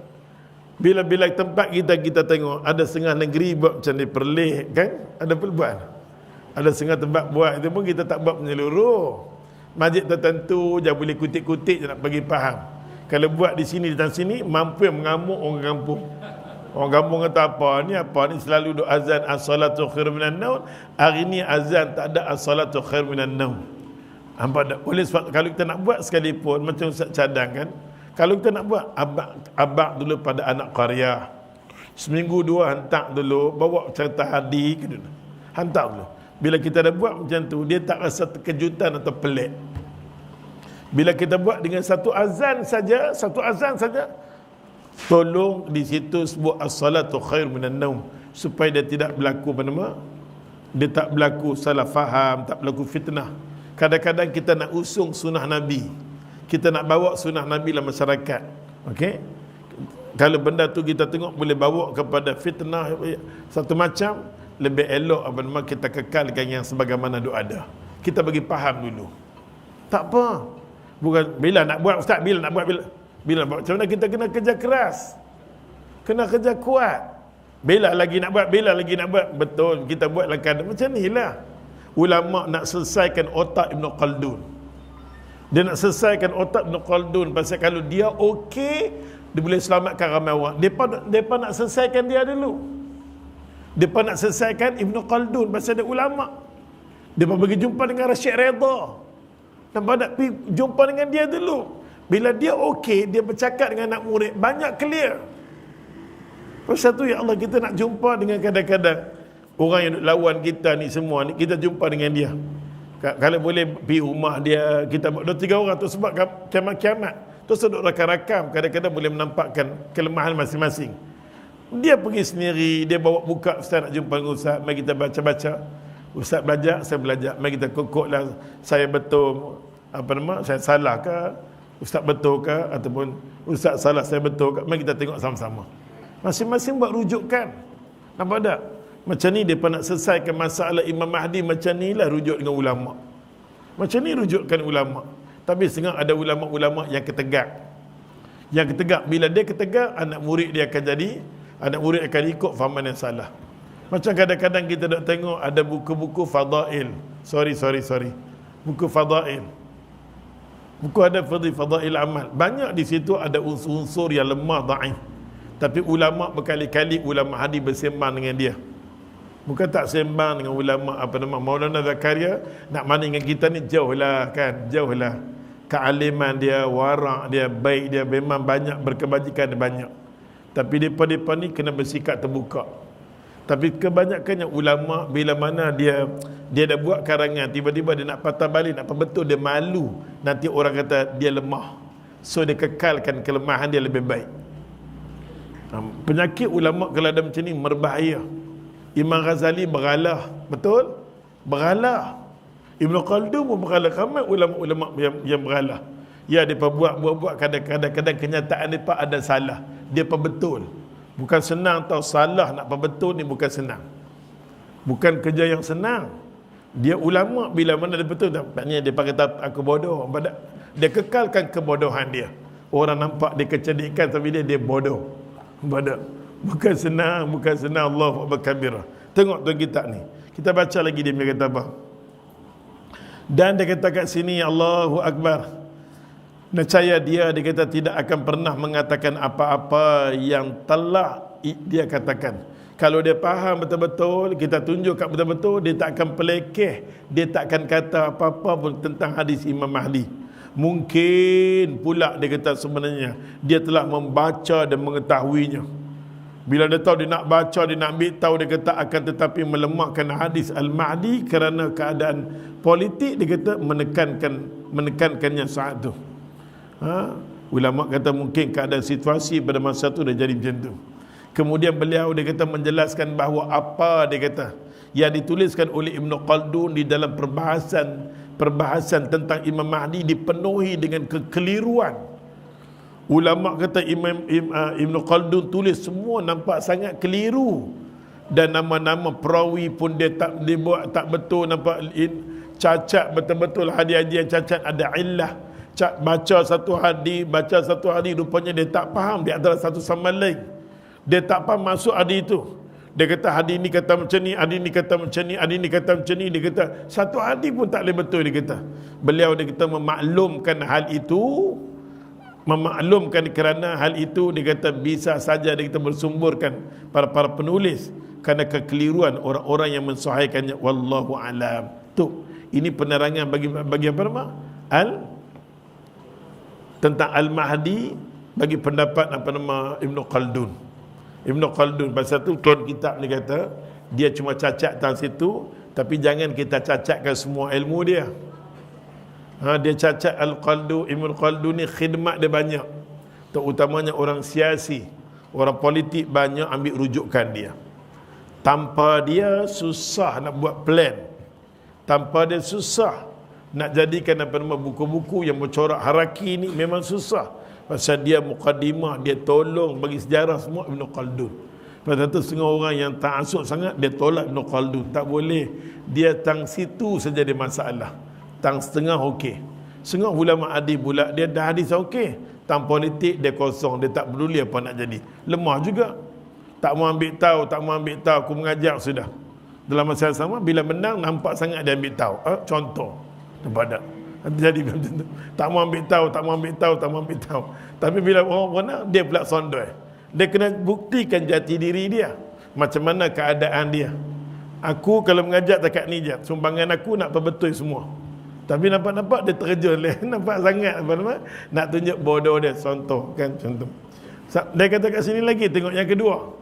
A: bila tempat kita tengok ada setengah negeri buat macam ni, perlih kan? Ada perbuatan. Ada setengah tempat buat itu pun kita tak buat menyeluruh. Masjid tertentu je boleh kutik-kutik je nak bagi faham. Kalau buat di sini dan sini, mampu yang mengamuk orang kampung. Orang kampung kata apa ni selalu duk azan as-salatu khairu minan naum. Hari ni azan tak ada as-salatu khairu minan naum. Nampak tak? Oleh sebab kalau kita nak buat sekalipun, macam Ustaz cadang kan, kalau kita nak buat abang dulu pada anak qaryah, seminggu dua hantar dulu, bawa cerita hadis ke dulu, hantar dulu. Bila kita dah buat macam tu, dia tak rasa kejutan atau pelik. Bila kita buat dengan satu azan saja, tolong di situ sebut as-salatu khair minan naum, supaya dia tidak berlaku apa nama? Dia tak berlaku salah faham, tak berlaku fitnah. Kadang-kadang kita nak usung sunnah Nabi, kita nak bawa sunnah Nabi dalam masyarakat. Okey? Kalau benda tu kita tengok boleh bawa kepada fitnah satu macam, lebih elok apa nama kita kekalkan yang sebagaimana doa ada. Kita bagi faham dulu. Tak apa. Bukan bila nak buat ustaz, bila nak buat. Macam mana kita kena kerja keras, kena kerja kuat. Bila lagi nak buat. Betul, kita buat langkah macam ni lah. Ulama nak selesaikan otak Ibn Khaldun. Dia nak selesaikan otak Ibn Khaldun, pasal kalau dia okey, dia boleh selamatkan ramai orang. Depa nak selesaikan dia dulu. Depa nak selesaikan Ibn Khaldun pasal dia ulama. Depa pergi jumpa dengan Rashid Redha. Nampak tak? Pergi jumpa dengan dia dulu. Bila dia okey, dia bercakap dengan anak murid, banyak clear. Pasal tu ya Allah, kita nak jumpa dengan kadang-kadang orang yang lawan kita ni semua ni, kita jumpa dengan dia. Kalau boleh pergi rumah dia, kita buat 2-3 orang tu sebab kiamat-kiamat. Tu seduk rakam-rakam, kadang-kadang boleh menampakkan kelemahan masing-masing. Dia pergi sendiri, dia bawa buka, ustaz nak jumpa dengan ustaz, mari kita baca-baca. Ustaz belajar, saya belajar. Mari kita kokoklah, saya betul, saya salah ke? Ustaz betul ke? Ataupun Ustaz salah, saya betul ke? Mari kita tengok sama-sama. Masing-masing buat rujukan. Nampak tak? Macam ni dia nak selesaikan masalah Imam Mahdi, macam ni lah rujuk dengan ulama. Macam ni rujukkan ulama. Tapi setengah ada ulama-ulama yang ketegak. Yang ketegak, bila dia ketegak, anak murid dia akan jadi, anak murid akan ikut fahaman yang salah. Macam kadang-kadang kita nak tengok ada buku-buku fadail. Sorry. Buku fadail. Buku ada fadail amal. Banyak di situ ada unsur-unsur yang lemah, dhaif. Tapi ulama berkali-kali ulama hadis bersembang dengan dia. Bukan tak sembang dengan ulama Maulana Zakaria, nak mana dengan kita ni jauhlah kan, jauhlah. Kealiman dia, warak dia, baik dia, memang banyak berkebajikan dia banyak. Tapi depa ni kena bersikap terbuka. Tapi kebanyakannya ulama bila mana dia dah buat karangan, tiba-tiba dia nak patah balik, nak betul dia malu, nanti orang kata dia lemah. So dia kekalkan kelemahan dia lebih baik. Penyakit ulama kalau ada macam ni berbahaya. Imam Ghazali beralah, betul? Beralah. Ibn Khaldun pun beralah. Ramai ulama-ulama yang beralah. Ya, dia buat kadang-kadang kenyataan dia ada salah. Dia betul. Bukan senang tau, salah nak betul ni bukan senang. Bukan kerja yang senang. Dia ulama bila mana dia betul, nampaknya dia kata aku bodoh. Dia kekalkan kebodohan dia. Orang nampak dia kecerdikan tapi dia bodoh. Bukan senang Allahu Akbar kabira. Tengok tuan kita ni. Kita baca lagi dia kata apa? Dan dia kata kat sini Allahu Akbar. Nescaya dia kata tidak akan pernah mengatakan apa-apa yang telah dia katakan. Kalau dia faham betul-betul, kita tunjukkan betul-betul, dia tak akan pelekeh, dia tak akan kata apa-apa pun tentang hadis Imam Mahdi. Mungkin pula dia kata sebenarnya dia telah membaca dan mengetahuinya. Bila dia tahu dia nak baca, dia nak ambil tahu, dia kata akan tetapi melemahkan hadis Al-Mahdi kerana keadaan politik, dia kata menekankannya saat tu. Ulama kata mungkin keadaan situasi pada masa tu dah jadi macam tu. Kemudian beliau dia kata menjelaskan bahawa apa dia kata yang dituliskan oleh Ibn Khaldun di dalam perbahasan tentang Imam Mahdi dipenuhi dengan kekeliruan. Ulama kata Ibn Khaldun tulis semua nampak sangat keliru, dan nama-nama perawi pun dia buat tak betul, nampak cacat betul-betul, hadis-hadis yang cacat ada illah. Baca satu hadis rupanya dia tak faham di antara satu sama lain. Dia tak faham masuk hadis itu. Dia kata hadis ni kata macam ni, hadis ni kata macam ni, hadis ni kata macam ni. Dia kata satu hadis pun tak boleh betul, dia kata. Beliau dia kata memaklumkan hal itu, kerana hal itu dia kata bisa saja dia kata bersumberkan para penulis kerana kekeliruan orang-orang yang mensahihkannya. Wallahu alam. Tu, ini penerangan bagi apa nama? Tentang Al-Mahdi bagi pendapat Ibn Khaldun. Ibn Khaldun pasal tu tuan kitab ni kata dia cuma cacat dalam situ, tapi jangan kita cacatkan semua ilmu dia. Dia cacat Ibn Khaldun ni khidmat dia banyak, terutamanya orang siasi, orang politik banyak ambil rujukan dia. Tanpa dia susah nak buat plan, tanpa dia susah nak jadikan buku-buku yang bercorak haraki ni memang susah. Pasal dia muqaddimah, dia tolong bagi sejarah semua Ibn Khaldun. Pasal tu setengah orang yang tak asuk sangat, dia tolak Ibn Khaldun. Tak boleh, dia tang situ saja dia masalah. Tang setengah okey. Setengah ulama hadis pula dia dah hadis okey, tang politik dia kosong, dia tak peduli apa nak jadi. Lemah juga. Tak mau ambil tahu, aku mengajar sudah. Dalam masa yang sama bila menang nampak sangat dia ambil tahu. Contoh. Nampak tak? Jadi macam tu. Tak mau ambil tahu. Tapi bila orang menang dia pula sondoi. Dia kena buktikan jati diri dia. Macam mana keadaan dia. Aku kalau mengajar dekat ni je, sumbangan aku nak perbetul semua. Tapi nampak dia terjun leh. Nampak sangat apa nama? Nak tunjuk bodoh dia. Contoh kan, contoh. Dia kata kat sini lagi, tengok yang kedua.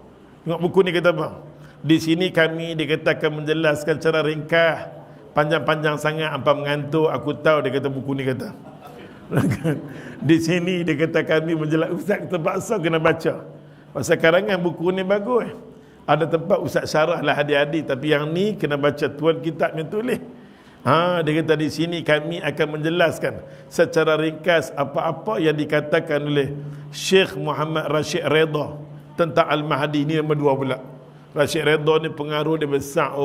A: Tengok buku ni kata apa? Di sini kami dikatakan menjelaskan secara ringkas, panjang-panjang sangat, hampa mengantuk, aku tahu, dia kata buku ni kata. Di sini dia kata kami menjelaskan, ustaz terpaksa kena baca. Pasal karangan buku ni bagus. Ada tempat Ustaz syarah lah hadis-hadis, tapi yang ni kena baca tuan kitab yang tulis. Dia kata di sini kami akan menjelaskan secara ringkas apa-apa yang dikatakan oleh Syekh Muhammad Rashid Redha tentang Al-Mahdi. Ni nombor 2 pula. Rashid Redha ni pengaruh dia besar.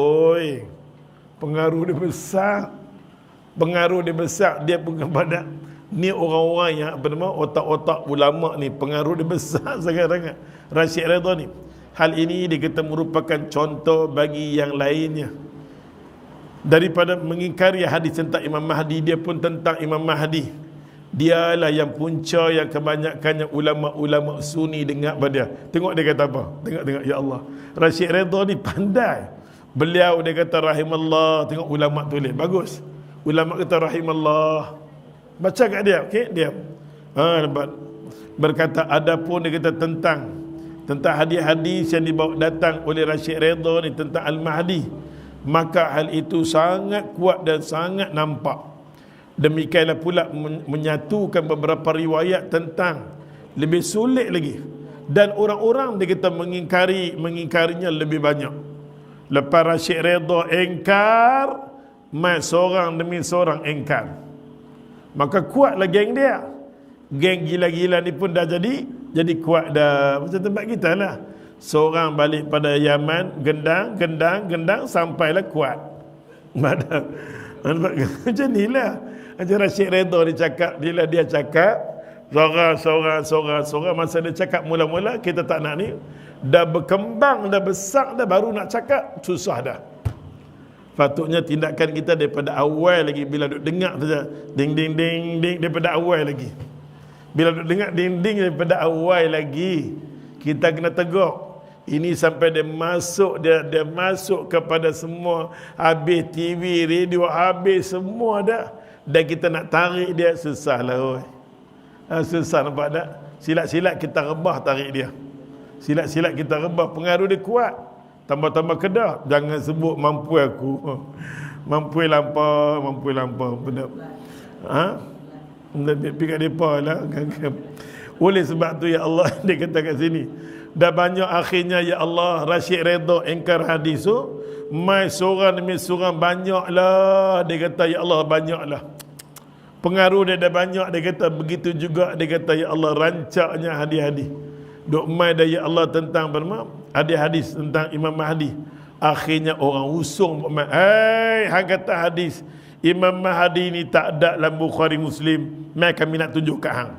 A: Pengaruh dia besar. Pengaruh dia besar. Dia pun kepada ni orang-orang yang otak-otak ulama ni, pengaruh dia besar sangat-sangat. Rashid Redha ni, hal ini dikata merupakan contoh bagi yang lainnya. Daripada mengingkari hadis tentang Imam Mahdi, dia pun tentang Imam Mahdi. Dialah yang punca yang kebanyakannya ulama-ulama sunni dengar pada dia. Tengok dia kata apa? Tengok, ya Allah. Rashid Redha ni pandai. Beliau dia kata rahimallah. Tengok ulama tulis, bagus. Ulama kata rahimallah. Baca kat dia, okey, diam. Berkata adapun dia kata tentang hadis-hadis yang dibawa datang oleh Rashid Redha ni tentang Al-Mahdi, maka hal itu sangat kuat dan sangat nampak. Demikianlah pula menyatukan beberapa riwayat tentang lebih sulit lagi, dan orang-orang dia kata mengingkarinya lebih banyak. Lepas Rashid Redha engkar, mai seorang demi seorang engkar, maka kuatlah geng dia. Geng gila-gila ni pun dah jadi kuat dah. Macam tempat kita lah, seorang balik pada Yaman, gendang sampailah kuat. Macam ni lah. Macam Rashid Redha dia cakap, dia cakap seorang masa dia cakap mula-mula kita tak nak ni, dah berkembang, dah besar dah, baru nak cakap susah dah. Patutnya tindakan kita daripada awal lagi, bila duk dengar saja ding ding ding ding daripada awal lagi. Bila duk dengar ding ding daripada awal lagi, kita kena tegur. Ini sampai dia masuk kepada semua, habis TV, radio, habis semua dah. Dan kita nak tarik dia susah lah. Susah, nampak tak? Silat-silat kita rebah tarik dia. Silat-silat kita rebah, pengaruh dia kuat. Tambah-tambah kedah. Jangan sebut mampu aku. Mampu lampau. Benar. Pergi kat mereka lah. Oleh sebab tu ya Allah, dia kata kat sini, dah banyak akhirnya ya Allah Rashid Redha engkar hadis tu, mai seorang demi seorang banyaklah. Dia kata ya Allah banyaklah. Pengaruh dia dah banyak. Dia kata begitu juga, dia kata ya Allah rancaknya hadis-hadis. Duk mai dah ya Allah tentang hadis tentang Imam Mahdi. Akhirnya orang usung, hang kata hadis Imam Mahdi ni tak ada dalam Bukhari Muslim. Mai kami nak tunjuk kat hang.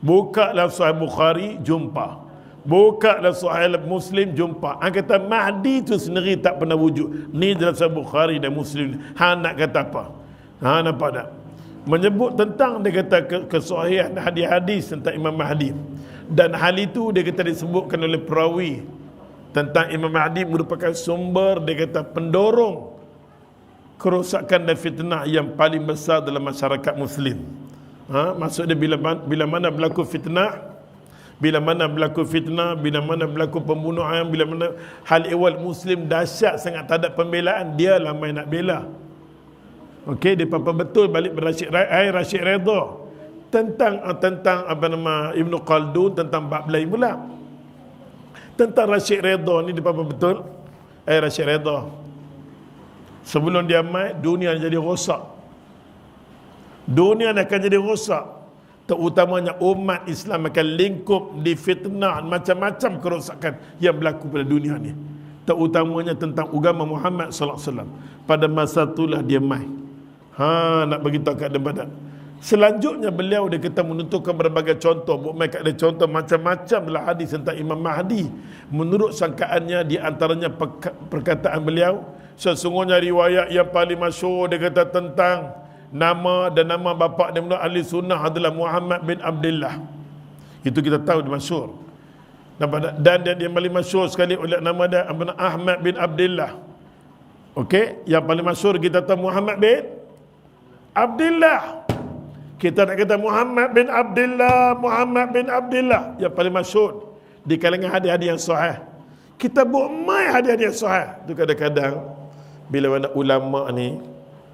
A: Buka dalam Sahih Bukhari, jumpa. Buka dalam Sahih Muslim, jumpa. Hang kata Mahdi tu sendiri tak pernah wujud. Ni dalam Sahih Bukhari dan Muslim. Hang nak kata apa? Nampak tak? Menyebut tentang, dia kata kesahihan hadis-hadis tentang Imam Mahdi. Dan hal itu dia kata disebutkan oleh perawi tentang Imam Mahdi merupakan sumber, dia kata pendorong kerosakan dan fitnah yang paling besar dalam masyarakat Muslim. Maksudnya bila mana berlaku fitnah, bila mana berlaku pembunuhan, bila mana hal ehwal Muslim dahsyat sangat, tak ada pembelaan, dia lah main nak bela. Okey, dia papa betul balik Rashid Redha tentang Ibn Khaldun tentang bab lain pula. Tentang Rashid Redha ni dia papa betul. Rashid Redha sebelum dia mati, dunia jadi rosak. Dunia akan jadi rosak. Terutamanya umat Islam akan lingkup di fitnah, macam-macam kerosakan yang berlaku pada dunia ni. Terutamanya tentang agama Muhammad sallallahu alaihi wasallam. Pada masa itulah dia mai. Nak beritahu kat dia. Selanjutnya beliau dia kata menentukan berbagai contoh. Bukan kat dia contoh macam-macam lah hadis tentang Imam Mahdi. Menurut sangkaannya, di antaranya perkataan beliau, sesungguhnya riwayat yang paling masyhur dia kata tentang nama dan nama bapa dia menurut ahli sunnah adalah Muhammad bin Abdullah. Itu kita tahu dia masyhur. Dan dia paling masyhur sekali oleh nama dia Ahmad bin Abdullah. Okey, yang paling masyhur kita tahu Muhammad bin Abdullah. Kita nak kata Muhammad bin Abdullah yang paling masyhur di kalangan hadis-hadis yang sahih. Kita buat mai hadis-hadis yang sahih. Tu kadang-kadang bila mana ulama ni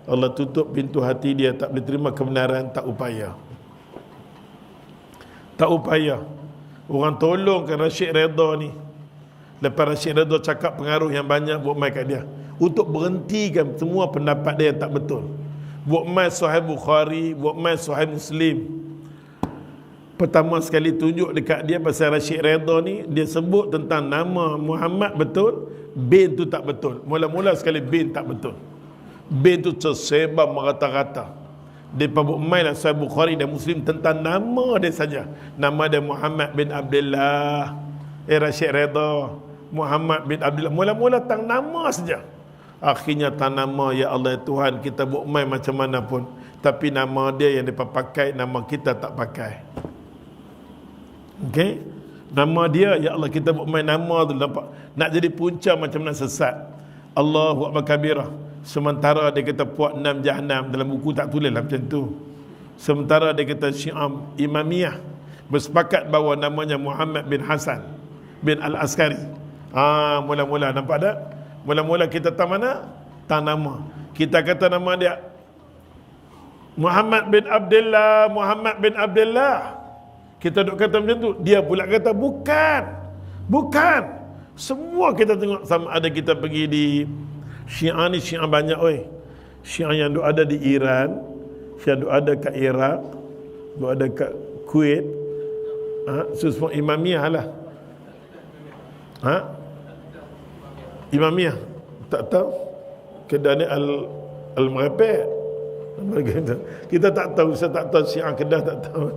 A: Allah tutup pintu hati dia, tak boleh terima kebenaran, tak upaya. Orang tolongkan Rashid Redha ni. Lepas Rashid Redha cakap pengaruh yang banyak buat mai kat dia, untuk berhentikan semua pendapat dia yang tak betul. Buat mai Sahih Bukhari, buat mai Sahih Muslim. Pertama sekali tunjuk dekat dia pasal Rashid Redha ni, dia sebut tentang nama Muhammad betul, bin tu tak betul. Mula-mula sekali bin tak betul. Bin tu tersebar merata-rata. Dia buat mai lah Sahih Bukhari dan Muslim tentang nama dia saja. Nama dia Muhammad bin Abdullah. Rashid Redha, Muhammad bin Abdullah. Mula-mula tang nama saja. Akhirnya tang nama, ya Allah Tuhan, kita buat mai macam mana pun, tapi nama dia yang dia pakai, nama kita tak pakai. Okey? Nama dia, ya Allah, kita buat main nama tu nampak nak jadi punca macam nak sesat. Allahu Akbar kabirah. Sementara dia kata puak 6 Jahannam, dalam buku tak tulis lah macam tu. Sementara dia kata Syiah Imamiyah bersepakat bahawa namanya Muhammad bin Hasan bin Al-Askari. Mula-mula nampak tak? Mula-mula kita tahu mana? Tak nama. Kita kata nama dia Muhammad bin Abdullah, Muhammad bin Abdullah. Kita duk kata macam tu, dia pula kata bukan. Bukan. Semua kita tengok sama ada kita pergi di Syiah ni, Syiah banyak oi. Syiah yang duk ada di Iran, Syiah duk ada kat Iraq, duk ada kat Kuwait. Semua Imamiyah lah. Imamiyah. Tak tahu. Kedah ni Al-Merapi'. Kita tak tahu, saya tak tahu Syiah Kedah, tak tahu.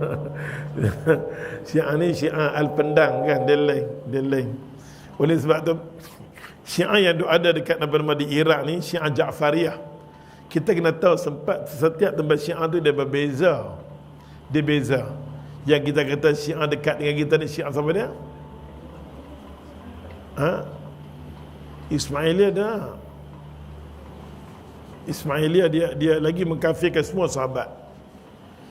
A: Syiah ni Syiah Al-Pendang kan, dia lain. Oleh sebab tu Syiah yang ada dekat nama di Iraq ni, Syiah Ja'fariyah. Kita kena tahu sempat setiap tempat Syiah tu dia berbeza. Dia beza. Yang kita kata Syiah dekat dengan kita ni, Syiah siapa dia? Ismailiyah dah. Ismailiyah dia lagi mengkafirkan semua sahabat.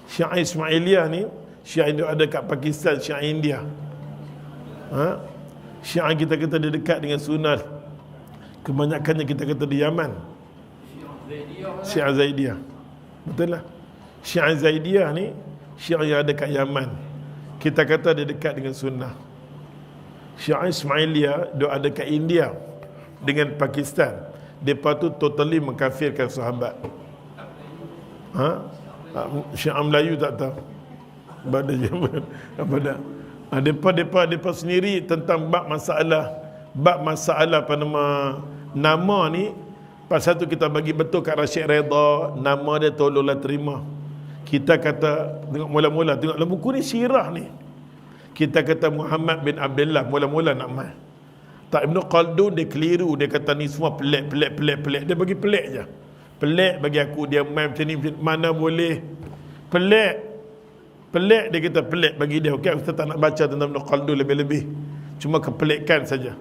A: Syiah Ismailiyah ni, Syiah yang ada kat Pakistan, Syiah India. Syiah kita kata dia dekat dengan Sunnah. Kebanyakannya kita kata di Yaman. Syiah Zaidiyah. Betul lah. Syiah Zaidiyah ni Syiah yang ada kat Yaman. Kita kata dia dekat dengan Sunnah. Syiah Ismailiyah dia ada kat India dengan Pakistan. Mereka tu totally mengkafirkan sahabat. Syiah Melayu tak tahu. Apa dah? Mereka sendiri tentang bab masalah apa nama ni. Pasal tu kita bagi betul kat Rashid Redha, nama dia tolonglah terima. Kita kata tengok mula-mula, tengok dalam buku ni sirah ni. Kita kata Muhammad bin Abdullah, mula-mula nak mai. Tak, Ibn Khaldun dia keliru, dia kata ni semua pelik. Dia bagi pelik je. Pelik bagi aku, dia main macam ni, mana boleh. Pelik dia kata pelik bagi dia. Okey, kita tak nak baca tentang Ibn Khaldun lebih-lebih. Cuma kepelikan saja.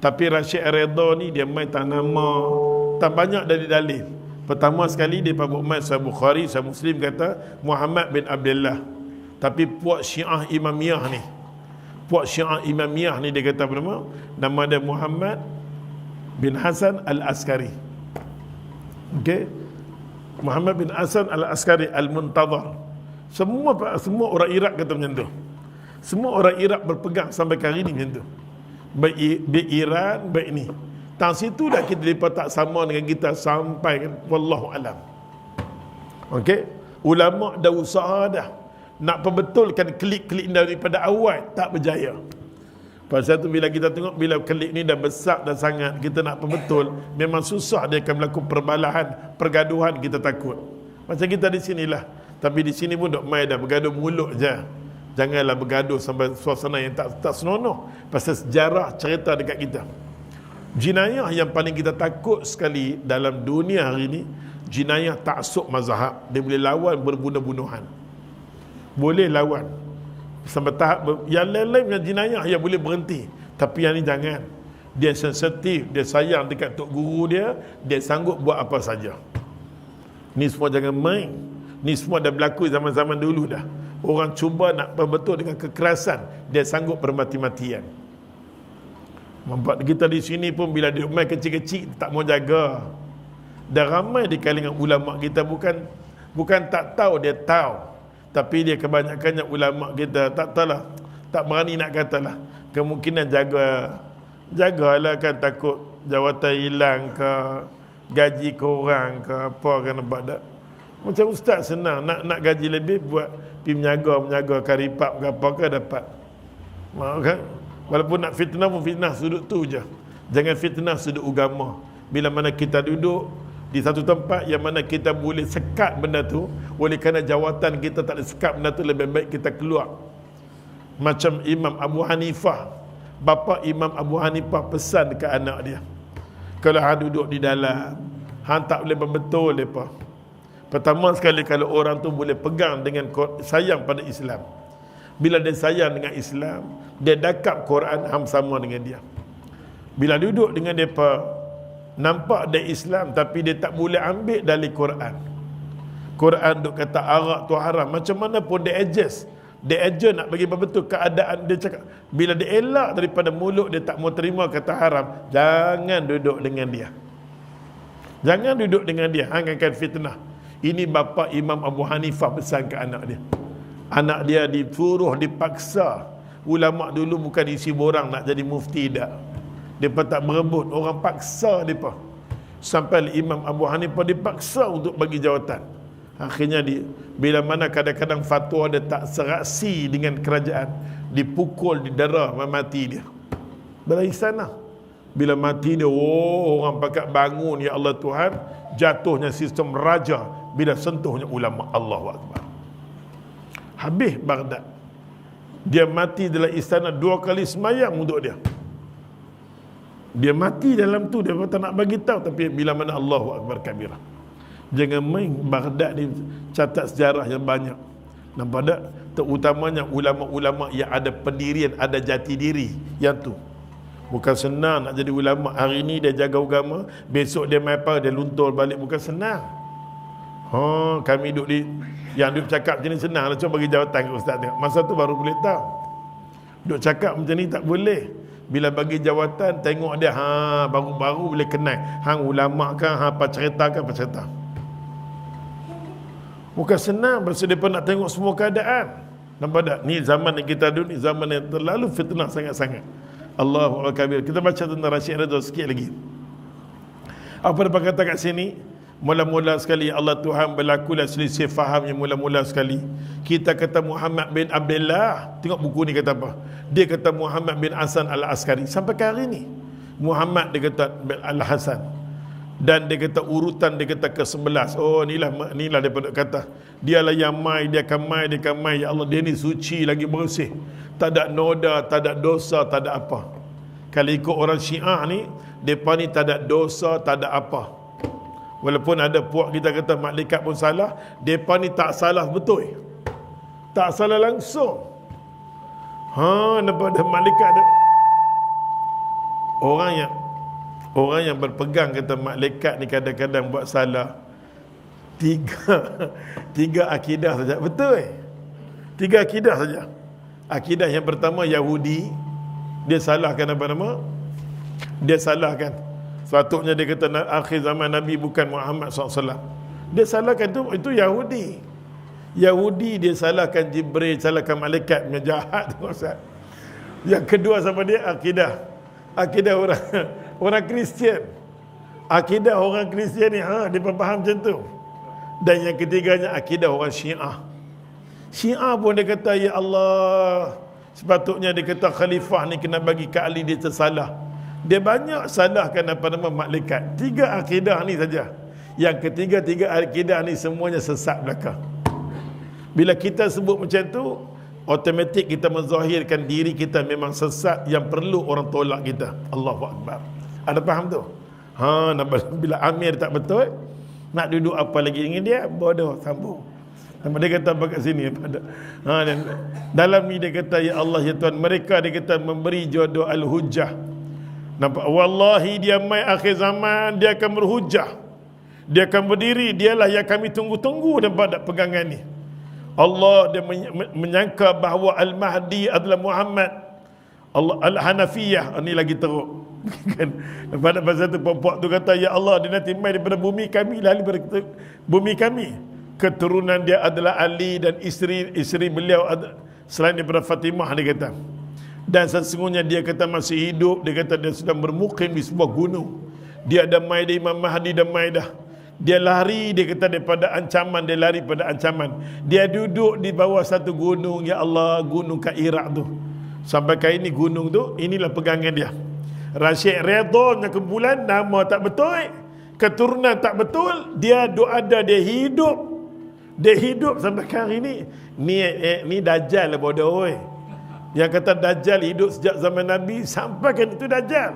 A: Tapi Rashid Redha ni dia main tak nama, tak banyak dari dalil. Pertama sekali dia buat main Sahih Bukhari, Sahih Muslim kata Muhammad bin Abdullah. Tapi puak Syiah Imamiyah ni, dia kata apa nama? Nama dia Muhammad bin Hasan Al-Askari. Okey. Muhammad bin Hasan Al-Askari Al-Muntazar. Semua orang Iraq kata macam tu. Semua orang Iraq berpegang sampai hari ni macam tu. Baik Iran, baik ni. Tang situ dah kita lepas tak sama dengan kita sampai kan, wallahu alam. Okey. Ulama dah usaha dah nak perbetulkan klik-klik daripada awal, tak berjaya. Pasal tu bila kita tengok, bila klik ni dah besar dah sangat, kita nak perbetul, memang susah dia akan melakukan perbalahan, pergaduhan, kita takut. Macam kita di sinilah. Tapi di sini pun dok mai dah bergaduh mulut je. Janganlah bergaduh sampai suasana yang tak senonoh. Pasal sejarah cerita dekat kita. Jinayah yang paling kita takut sekali dalam dunia hari ni, jinayah taksub mazhab. Dia boleh lawan berbunuh-bunuhan. Boleh lawan sampai tahap yang lain-lain dengan jinayah yang boleh berhenti, tapi yang ni jangan. Dia sensitif, dia sayang dekat tok guru dia sanggup buat apa saja. Ni semua jangan main. Ni semua dah berlaku zaman-zaman dulu dah. Orang cuba nak betul dengan kekerasan, dia sanggup bermati-matian. Nampak kita di sini pun bila dia main kecil-kecil tak mau jaga. Dah ramai di kalangan ulama kita bukan tak tahu, dia tahu. Tapi dia kebanyakannya ulama kita tak tahulah, tak berani nak katalah. Kemungkinan jaga Jagalah kan, takut jawatan hilang ke, gaji korang ke apa kan, nampak tak? Macam ustaz senang nak gaji lebih, buat pergi menjaga karipap ke apa ke dapat. Kan? Walaupun nak fitnah pun fitnah sudut tu je. Jangan fitnah sudut agama. Bila mana kita duduk di satu tempat yang mana kita boleh sekat benda tu, oleh kerana jawatan kita tak boleh sekat benda tu, lebih baik kita keluar. Macam Imam Abu Hanifah, bapa Imam Abu Hanifah pesan ke anak dia, kalau hang duduk di dalam, hang tak boleh berbetul depa. Pertama sekali, kalau orang tu boleh pegang dengan sayang pada Islam. Bila dia sayang dengan Islam, dia dakap Quran, hang sama dengan dia. Bila duduk dengan depa, nampak dia Islam tapi dia tak boleh ambil dari Quran. Quran duk kata arak tu haram, macam mana pun dia adjust. Dia adjust nak bagi betul keadaan dia cakap. Bila dia elak daripada mulut dia tak mau terima kata haram, jangan duduk dengan dia. Jangan duduk dengan dia, hang akan fitnah. Ini bapa Imam Abu Hanifah pesan ke anak dia. Anak dia disuruh, dipaksa. Ulama dulu bukan isi borang nak jadi mufti dak. Depa tak berebut, orang paksa depa. Sampai Imam Abu Hanifah dipaksa untuk bagi jawatan. Akhirnya bila mana kadang-kadang fatwa dia tak serasi dengan kerajaan, dipukul, didera, mati dia. Dari sana bila mati dia, orang pakat bangun, ya Allah Tuhan, jatuhnya sistem raja bila sentuhnya ulama. Allahu Akbar. Habis Baghdad. Dia mati dalam istana 2 kali semayang untuk dia. Dia mati dalam tu, dia tak nak bagi tahu, tapi bila mana Allahu Akbar kabirah. Jangan main, Baghdad ni catat sejarah yang banyak. Nampak tak? Terutamanya ulama-ulama yang ada pendirian, ada jati diri. Yang tu bukan senang nak jadi ulama. Hari ni dia jaga agama, besok dia mapa, dia luntur balik. Bukan senang. Kami duduk yang duduk cakap macam ni senang lah, cuba bagi jawatan ke ustaz tengok. Masa tu baru boleh tahu. Duduk cakap macam ni tak boleh. Bila bagi jawatan, tengok dia, baru-baru boleh kenal. Hang ulama kan, apa cerita kan, apa cerita. Bukan senang, pasal dia pun nak tengok semua keadaan. Nampak tak? Ni zaman yang kita duduk, ni zaman yang terlalu fitnah sangat-sangat. Allahu Akbar. Kita baca tentang Rashid Ridha sikit lagi. Apa dia kata kat sini? Mula-mula sekali Allah Tuhan berlakulah selisih faham yang mula-mula sekali. Kita kata Muhammad bin Abdullah. Tengok buku ni kata apa. Dia kata Muhammad bin Hasan al-Askari. Sampai ke hari ni Muhammad dia kata al-Hasan. Dan dia kata urutan dia kata ke-11. Oh inilah dia kata. Dialah yang mai, dia akan mai. Ya Allah, dia ni suci lagi bersih. Tak ada noda, tak ada dosa, tak ada apa. Kalau ikut orang Syiah ni, depa ni tak ada dosa, tak ada apa. Walaupun ada puak kita kata malaikat pun salah, depa ni tak salah betul. Tak salah langsung. Nampak dah malaikat ada. Orang yang berpegang kata malaikat ni kadang-kadang buat salah. Tiga akidah saja. Betul. 3 akidah saja. Akidah yang pertama Yahudi, dia salahkan apa nama? Dia salahkan. Sepatutnya dia kata akhir zaman Nabi bukan Muhammad SAW. Dia salahkan itu Yahudi. Yahudi dia salahkan Jibril, salahkan malaikat, punya jahat tu Ustaz. Yang kedua sama dia akidah orang Kristian. Akidah orang Kristian ni dia faham macam tu. Dan yang ketiganya akidah orang Syiah. Syiah pun dia kata ya Allah, sepatutnya dia kata khalifah ni kena bagi ke Ali, dia tersalah. Dia banyak salahkan apa nama malaikat. 3 akidah ni saja. Yang ketiga akidah ni semuanya sesat belaka. Bila kita sebut macam tu, automatik kita menzahirkan diri kita memang sesat yang perlu orang tolak kita. Allahu Akbar. Ada faham tu? Bila Amir tak betul, nak duduk apa lagi dengan dia, bodoh, sambung. Dia kata apa kat sini? Dalam ni dia kata ya Allah ya Tuhan, mereka dia kata memberi jodoh al-hujjah. Nampak? Wallahi dia mai akhir zaman, dia akan berhujah. Dia akan berdiri, dialah yang kami tunggu-tunggu daripada pegangan ni. Allah dia menyangka bahawa Al-Mahdi adalah Muhammad. Allah Al-Hanafiyah, ini lagi teruk. Pada pasal tu puak tu kata ya Allah, dia nanti mai daripada bumi kami, lalu daripada bumi kami. Keturunan dia adalah Ali dan isteri beliau selain daripada Fatimah, dia kata. Dan sesungguhnya dia kata masih hidup. Dia kata dia sedang bermukim di sebuah gunung. Dia damai dia Imam Mahdi damai dah. Dia lari, dia kata daripada ancaman, dia lari pada ancaman. Dia duduk di bawah satu gunung, ya Allah, gunung kat Iraq tu. Sampai kali ini gunung tu, inilah pegangan dia. Rashid Redha dengan kumpulan, nama tak betul, keturunan tak betul, dia ada, dia hidup. Dia hidup sampai hari ini. Ni Dajjal lah bodoh. Yang kata Dajjal hidup sejak zaman Nabi, sampai kan itu Dajjal.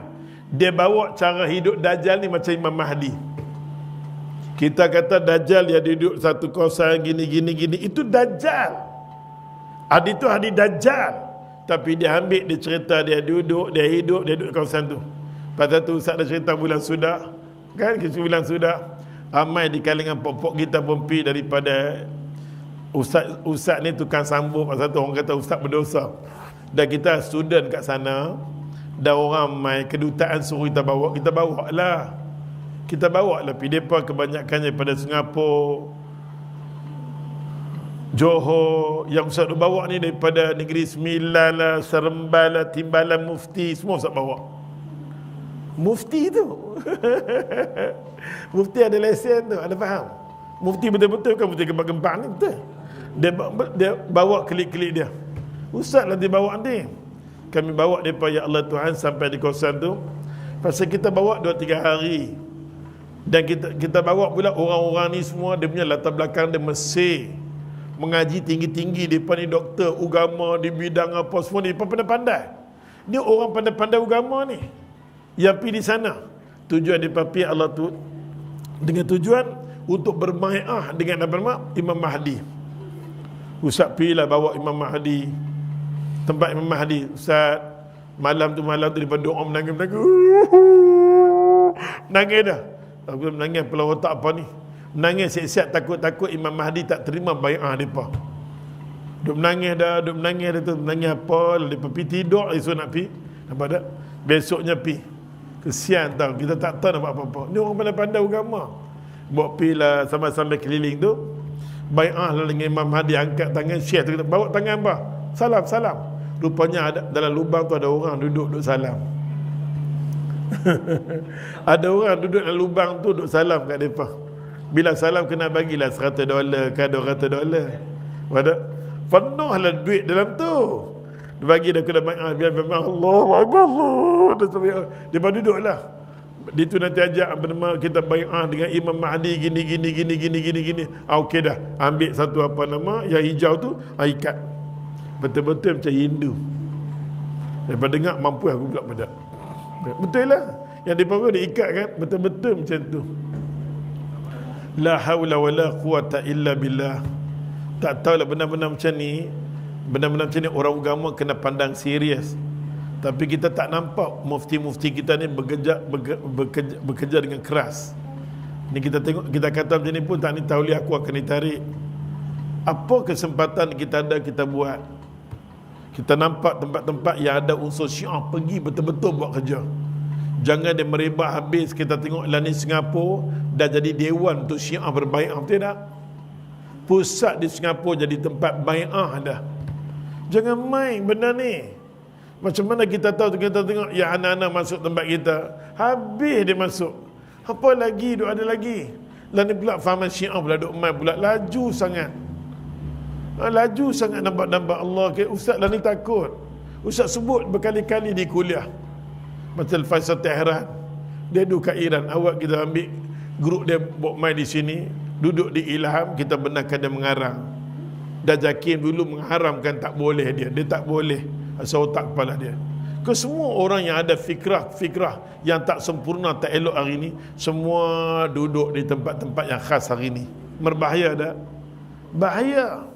A: Dia bawa cara hidup Dajjal ni macam Imam Mahdi. Kita kata Dajjal dia duduk satu kawasan gini. Itu Dajjal. Adi tu Hadi Dajjal. Tapi dia ambil, dia cerita, dia duduk, dia hidup, dia duduk kawasan tu. Pasal tu Ustaz dah cerita bulan sudah. Kan bulan sudah. Ramai di kalangan pokok kita pun pergi daripada Ustaz ni tukang sambung. Pasal tu orang kata Ustaz berdosa. Dan kita student kat sana. Dan orang mai kedutaan suruh kita bawa lah. Kita bawa lah pergi mereka kebanyakannya pada Singapura, Johor. Yang Ustaz bawa ni daripada Negeri Sembilan lah, Seremban lah, Timbalan, Mufti, semua Ustaz bawa. Mufti tu Mufti ada lesen tu, ada faham. Mufti betul-betul kan, Mufti gempak-gempak ni betul. Dia bawa klik-klik dia. Ustaz lah dia bawa ni. Kami bawa mereka, ya Allah Tuhan, sampai di kawasan tu. Pasal kita bawa 2-3 hari. Dan kita bawa pula orang-orang ni semua, dia punya latar belakang dia Mesir, mengaji tinggi-tinggi. Mereka ni doktor agama di bidang apa semua ni, mereka pandai-pandai. Ni orang pandai-pandai agama ni yang pergi di sana. Tujuan mereka pergi Allah tu dengan tujuan untuk berbai'ah dengan Imam Mahdi. Ustaz pergilah bawa Imam Mahdi, tempat Imam Mahdi. Ustaz malam tu daripada doa menangis dah. Aku menangis pula otak apa ni. Menangis siap-siap takut-takut Imam Mahdi tak terima bai'ah mereka. Duk menangis dah tu. Menangis apa. Lalu mereka pergi tidur. Esok nak pergi. Nampak tak? Besoknya pergi. Kesian tau. Kita tak tahu nak buat apa-apa. Ni orang pandai-pandai agama. Buat pergi lah sampai keliling tu. Bai'ah lah dengan Imam Mahdi. Angkat tangan share tu. Bawa tangan apa? Salam. Rupanya ada, dalam lubang tu ada orang duduk salam. Ada orang duduk dalam lubang tu duduk salam kat mereka. Bila salam kena bagilah $100 ke $200. Pada penuh lah duit dalam tu. Dia bagi dah kena bai'ah. Biar memang Allah. Dia duduk lah. Dia tu nanti ajak kita bai'ah dengan Imam Mahdi gini. Okey dah. Ambil satu apa nama yang hijau tu, ikat. Betul-betul macam Hindu. Daripada dengar mampu aku pula pada. Betul lah. Yang dia diikat kan, betul-betul macam tu. La haula wala quwata illa billah. Tak tahulah benar-benar macam ni. Benar-benar macam ni orang agama kena pandang serius. Tapi kita tak nampak mufti-mufti kita ni bekerja dengan keras. Ni kita tengok, kita kata macam ni pun tak ni tauliah aku akan ditarik. Apa kesempatan kita ada kita buat? Kita nampak tempat-tempat yang ada unsur Syiah pergi betul-betul buat kerja. Jangan dia merebak habis. Kita tengok lah ni Singapura dah jadi dewan untuk Syiah berbai'ah, betul tak? Pusat di Singapura jadi tempat bai'ah dah. Jangan main benda ni. Macam mana kita tahu, kita tengok ya anak-anak masuk tempat kita, habis dia masuk. Apa lagi, duk ada lagi. Lah ni pula fahaman Syiah pula duk main pula laju sangat. Laju sangat nampak Allah. Ustaz lah ni takut. Ustaz sebut berkali-kali di kuliah. Macam Faisal Tehran. Dia duduk kat Iran. Awak kita ambil grup dia buat main di sini. Duduk di Ilham. Kita benarkan dia mengarang. Dah Jakim dulu mengharamkan tak boleh dia. Dia tak boleh. Asal otak kepala dia. Ke semua orang yang ada fikrah yang tak sempurna, tak elok hari ini, semua duduk di tempat-tempat yang khas hari ini. Berbahaya tak? Bahaya.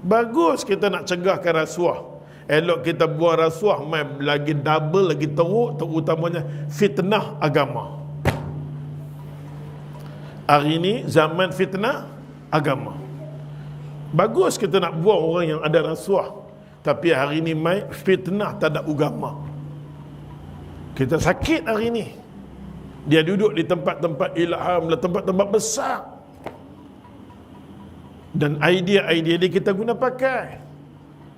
A: Bagus kita nak cegahkan rasuah. Elok kita buang rasuah, main lagi double, lagi teruk, terutamanya fitnah agama. Hari ini zaman fitnah agama. Bagus kita nak buang orang yang ada rasuah. Tapi hari ini main fitnah tak ada agama. Kita sakit hari ini. Dia duduk di tempat-tempat Ilham, tempat-tempat besar. Dan idea-idea dia kita guna pakai.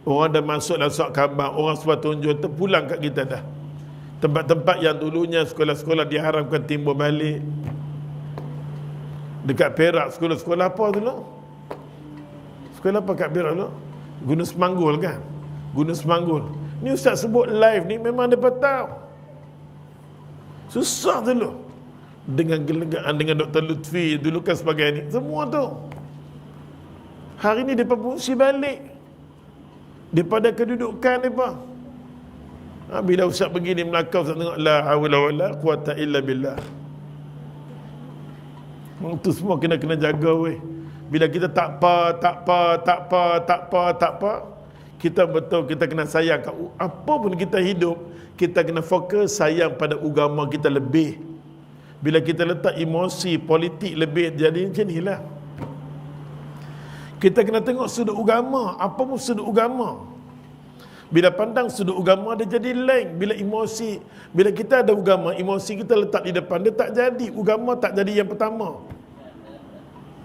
A: Orang dah masuk dalam surat khabar, orang semua tunjuk, terpulang kat kita dah. Tempat-tempat yang dulunya sekolah-sekolah diharamkan timbul balik. Dekat Perak, sekolah-sekolah apa dulu? Sekolah apa kat Perak dulu? Gunung Semanggul kan? Gunung Semanggul. Ni ustaz sebut live ni memang dia tahu. Susah dulu. Dengan gelegaan, dengan Dr. Lutfi dulu kan sebagai ni. Semua tu. Hari ni mereka fungsi balik. Daripada kedudukan mereka. Bila ustaz begini melakau, ustaz tengok la hawla wala quwata illa billah. Itu semua kena jaga weh. Bila kita tak apa, kita betul kita kena sayang. Apa pun kita hidup, kita kena fokus sayang pada agama kita lebih. Bila kita letak emosi politik lebih, jadi macam inilah. Kita kena tengok sudut agama, apa pun sudut agama. Bila pandang sudut agama dia jadi lain. Bila emosi, bila kita ada agama, emosi kita letak di depan, dia tak jadi. Agama tak jadi yang pertama.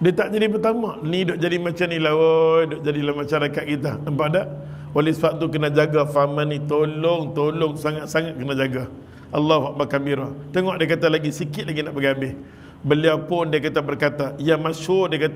A: Dia tak jadi pertama. Ni duk jadi macam ni lah, duk jadilah masyarakat kita. Nampak tak? Oleh sebab tu kena jaga fahaman ni. Tolong sangat-sangat kena jaga. Allahu Akbar kabira. Tengok dia kata lagi sikit lagi nak pergi habis. Beliau pun dia kata berkata, yang masyhur dia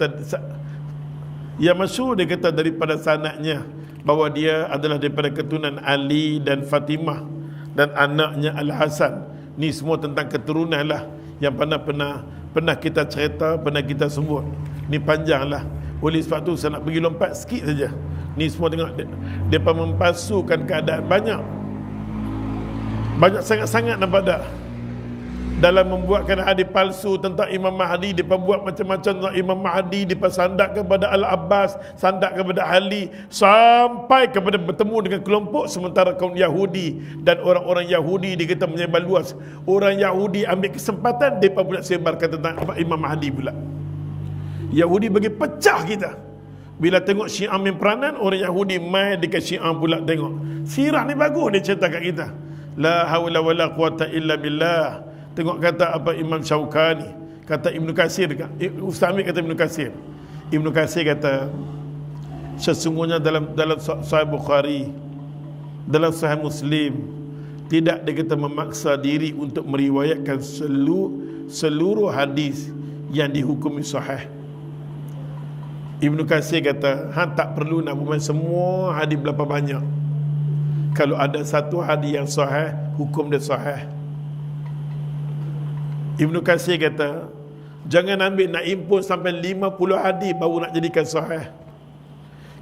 A: kata daripada sanadnya bahawa dia adalah daripada keturunan Ali dan Fatimah dan anaknya Al-Hasan. Ni semua tentang keturunan lah yang pernah kita cerita, pernah kita sebut. Ni panjang lah. Oleh sebab tu saya nak pergi lompat sikit saja. Ni semua tengok mereka mempalsukan keadaan banyak sangat-sangat, nampak tak? Dalam membuatkan hadis palsu tentang Imam Mahdi, dia buat macam-macam tentang Imam Mahdi, dia sandak kepada Al-Abbas, sandak kepada Ali, sampai kepada bertemu dengan kelompok sementara kaum Yahudi dan orang-orang Yahudi dia kata menyebar luas. Orang Yahudi ambil kesempatan, mereka pula sebarkan tentang Imam Mahdi pula. Yahudi bagi pecah kita. Bila tengok Syiah main peranan, orang Yahudi main dekat Syiah pula tengok. Sirah ni bagus dia cerita kat kita. La haula wala quwata illa billah. Tengok kata apa Imam Syaukani, kata Ibnu Katsir, Ustaz Amir kata Ibnu Katsir. Ibnu Katsir kata sesungguhnya dalam Sahih Bukhari, dalam Sahih Muslim, tidak dia kata memaksa diri untuk meriwayatkan seluruh hadis yang dihukumi sahih. Ibnu Katsir kata, tak perlu nak bermain semua hadis berapa banyak. Kalau ada satu hadis yang sahih, hukum dia sahih. Ibnu Katsir kata, jangan ambil nak impun sampai 50 hadis baru nak jadikan sahih.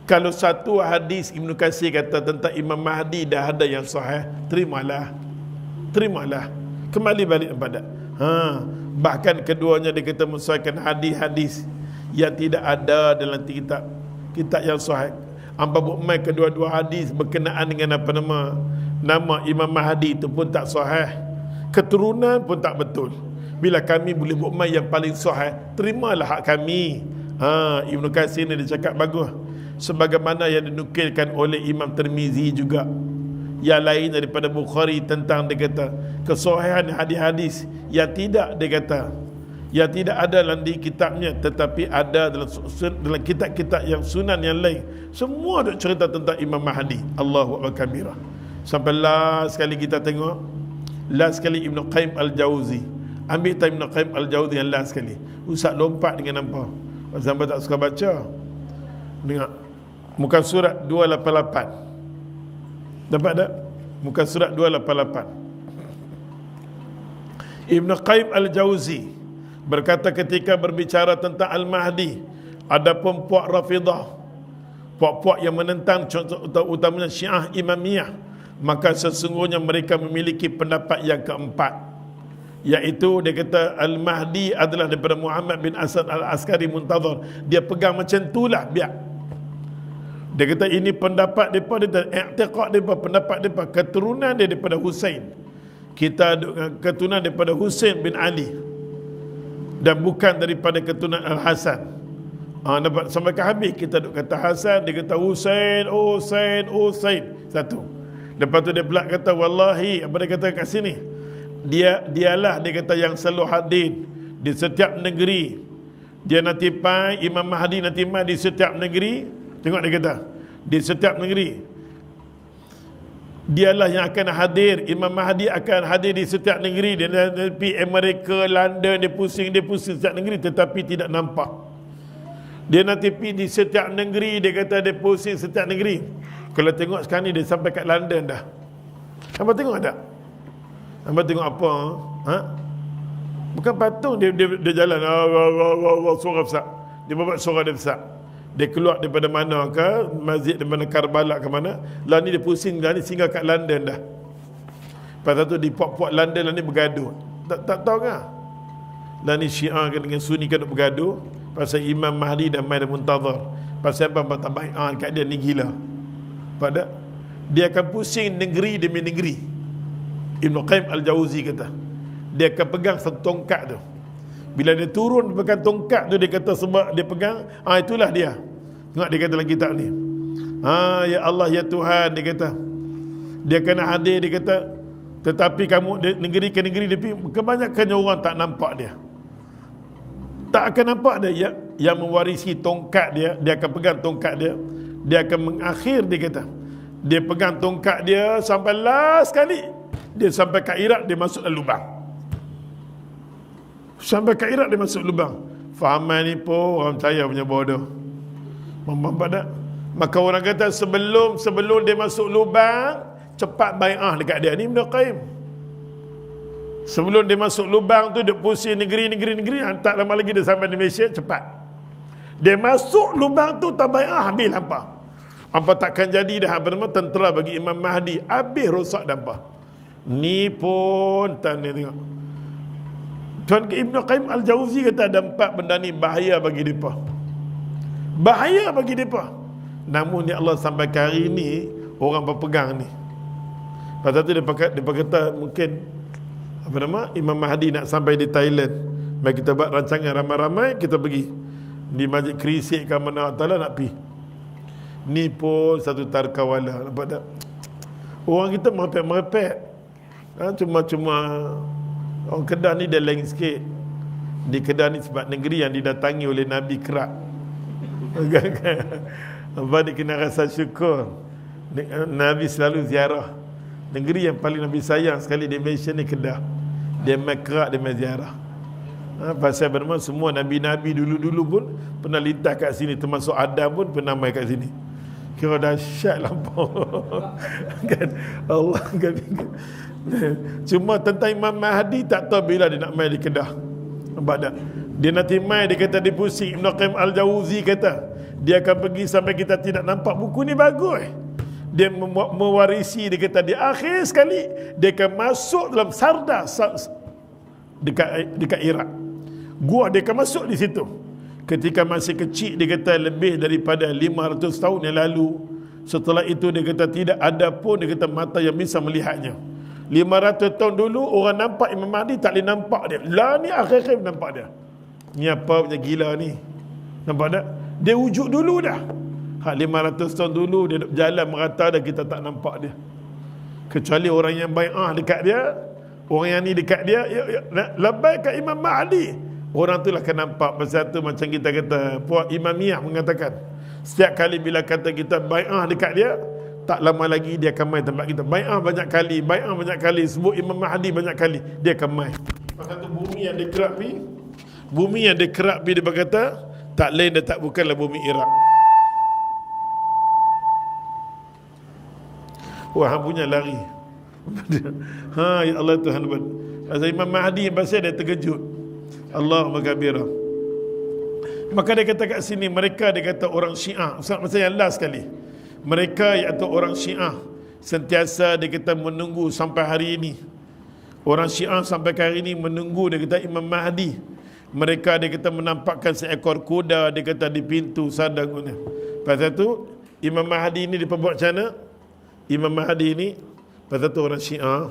A: Kalau satu hadis Ibnu Katsir kata tentang Imam Mahdi dah ada yang sahih, terimalah. Kembali balik kepada bahkan keduanya dia kata mensesuaikan hadis-hadis yang tidak ada dalam kitab yang sahih. Hampa buat mai kedua-dua hadis berkenaan dengan apa nama Imam Mahdi itu pun tak sahih. Keturunan pun tak betul. Bila kami boleh buat mai yang paling sahih, terimalah hak kami. Ibnu Katsir ni dia cakap bagus. Sebagaimana yang dinukilkan oleh Imam Tirmizi juga. Yang lain daripada Bukhari tentang dia kata kesahihan hadis-hadis yang tidak dia kata yang tidak ada dalam di kitabnya, tetapi ada dalam kitab-kitab yang sunan yang lain. Semua ada cerita tentang Imam Mahdi. Allahu Akbar kabira. Sampai last sekali kita tengok, last sekali Ibnu Qayyim Al-Jauzi. Ambil time Ibnu Qayyim Al-Jauzi yang last sekali. Ustaz lompat dengan nampak. Sampai tak suka baca. Dengar. Muka surat 288. Dapat tak? Muka surat 288. Ibnu Qayyim Al-Jauzi berkata ketika berbicara tentang Al-Mahdi, adapun puak Rafidah, puak-puak yang menentang contoh utamanya Syiah Imamiyah, maka sesungguhnya mereka memiliki pendapat yang keempat, iaitu dia kata Al-Mahdi adalah daripada Muhammad bin Asad Al-Askari Muntazar. Dia pegang macam itulah biar. Dia kata ini pendapat mereka, i'tiqad mereka, pendapat mereka, keturunan dia daripada Husain. Kita keturunan daripada Husain bin Ali dan bukan daripada keturunan Al-Hasan. Dapat sampai ke habis kita duk kata Hasan, dia kata Husain. Satu. Lepas tu dia pula kata wallahi, apa dia kata kat sini? Dialah dia kata yang selalu hadir di setiap negeri. Dia nanti pai Imam Mahdi nanti mai di setiap negeri. Tengok dia kata di setiap negeri. Dialah yang akan hadir. Imam Mahdi akan hadir di setiap negeri. Dia pergi Amerika, London, dia pusing setiap negeri, tetapi tidak nampak. Dia nanti pergi di setiap negeri, dia kata dia pusing setiap negeri. Kalau tengok sekarang ni dia sampai kat London dah. Hampa tengok tak? Hampa tengok apa? Ha? Bukan patung, dia jalan, suara besar. Dia buat suara dia besar. Dia keluar daripada mana ke, masjid daripada Karbala ke mana. Lah ni dia pusing, lah ni singgah kat London dah. Lepas tu di puak-puak London lah ni bergaduh. Tak tahu kan? Lah ni Syiah dengan Sunni kan bergaduh pasal Imam Mahdi dan Mahdi Muntazar. Pasal apa tak baik kat dia ni gila. Pada dia akan pusing negeri demi negeri. Ibn Qayyim Al-Jauzi kata, dia akan pegang satu tongkat tu. Bila dia turun pegang tongkat tu, dia kata sebab dia pegang, itulah dia. Tengok dia kata dalam kitab ni. Ya Allah ya Tuhan, dia kata. Dia kena hadir, dia kata, tetapi kamu negeri ke negeri dia pergi, kebanyakannya orang tak nampak dia. Tak akan nampak dia. Yang mewarisi tongkat dia akan pegang tongkat dia akan mengakhir, dia kata. Dia pegang tongkat dia sampai last kali. Dia sampai ke Iraq, dia masuk dalam lubang. Sampai ke Iraq, dia masuk lubang. Fahaman ni pun orang percaya punya bodoh. Mampak tak? Maka orang kata sebelum dia masuk lubang, cepat bai'ah dekat dia. Ni Ibn Qayyim. Sebelum dia masuk lubang tu, dia pusing negeri, tak lama lagi dia sampai di Malaysia, cepat. Dia masuk lubang tu, tak bai'ah, habis hampa. Hampa takkan jadi dah tentera bagi Imam Mahdi. Habis rosak hampa. Ni pun tanda tengok. Tuan Ibn Qayyim Al-Jauzi kata ada 4 benda ni bahaya bagi mereka. Bahaya bagi mereka. Namun ya Allah sampai hari ini orang berpegang ni. Pasal tu dia kata mungkin Imam Mahdi nak sampai di Thailand. Mari kita buat rancangan ramai-ramai, kita pergi di Masjid Krisik ke mana Allah nak pergi. Ni pun satu tarkawala. Nampak tak? Orang kita merepek-merepek. Cuma-cuma orang Kedah ni dia lain sikit. Di Kedah ni sebab negeri yang didatangi oleh Nabi Kerak. Apa dia kena rasa syukur. Nabi selalu ziarah. Negeri yang paling Nabi sayang sekali di Malaysia ni Kedah. Dia main Kerak, dia main ziarah. Pasal benar semua Nabi-Nabi dulu-dulu pun pernah lintas kat sini. Termasuk Adam pun pernah main kat sini. Kira dahsyat lampau. Kan Allah kan. Cuma tentang Imam Mahdi tak tahu bila dia nak main di Kedah. Nampak tak? Dia nanti main, dia kata dia pusing. Ibn Qayyim Al-Jauzi kata dia akan pergi sampai kita tidak nampak. Buku ni bagus. Dia mewarisi, dia kata di akhir sekali dia akan masuk dalam Sarda dekat Iraq. Gua dia akan masuk di situ. Ketika masih kecil, dia kata lebih daripada 500 tahun yang lalu. Setelah itu dia kata tidak ada pun, dia kata mata yang bisa melihatnya. 500 tahun dulu orang nampak Imam Mahdi, tak boleh nampak dia. Lah ni akhir-akhir nampak dia. Ni apa punya gila ni? Nampak tak? Dia wujud dulu dah. 500 tahun dulu dia jalan merata dah, kita tak nampak dia. Kecuali orang yang bai'ah dekat dia, orang yang ni dekat dia, lebih kat Imam Mahdi. Orang tu lah akan nampak. Pasal tu macam kita kata, puak Imamiyah mengatakan, setiap kali bila kata kita bai'ah dekat dia, tak lama lagi dia akan main tempat kita. Bai'ah banyak kali, sebut Imam Mahdi banyak kali, dia akan main. Pasal tu bumi yang dia kerap dia berkata, tak lain dan tak bukanlah bumi Iraq. Wah, punya lari. Ya Allah Tuhan. Pasal Imam Mahdi pasal dia terkejut. Allahumma kabira. Maka dia kata kat sini, mereka dia kata orang Syiah. Masa yang last sekali. Mereka iaitu orang Syiah sentiasa dia kata menunggu sampai hari ini. Orang Syiah sampai hari ini menunggu dia kata Imam Mahdi. Mereka dia kata menampakkan seekor kuda dia kata di pintu sadangnya. Pasal tu Imam Mahdi ini dia buat macam mana? Imam Mahdi ini pasal tu orang Syiah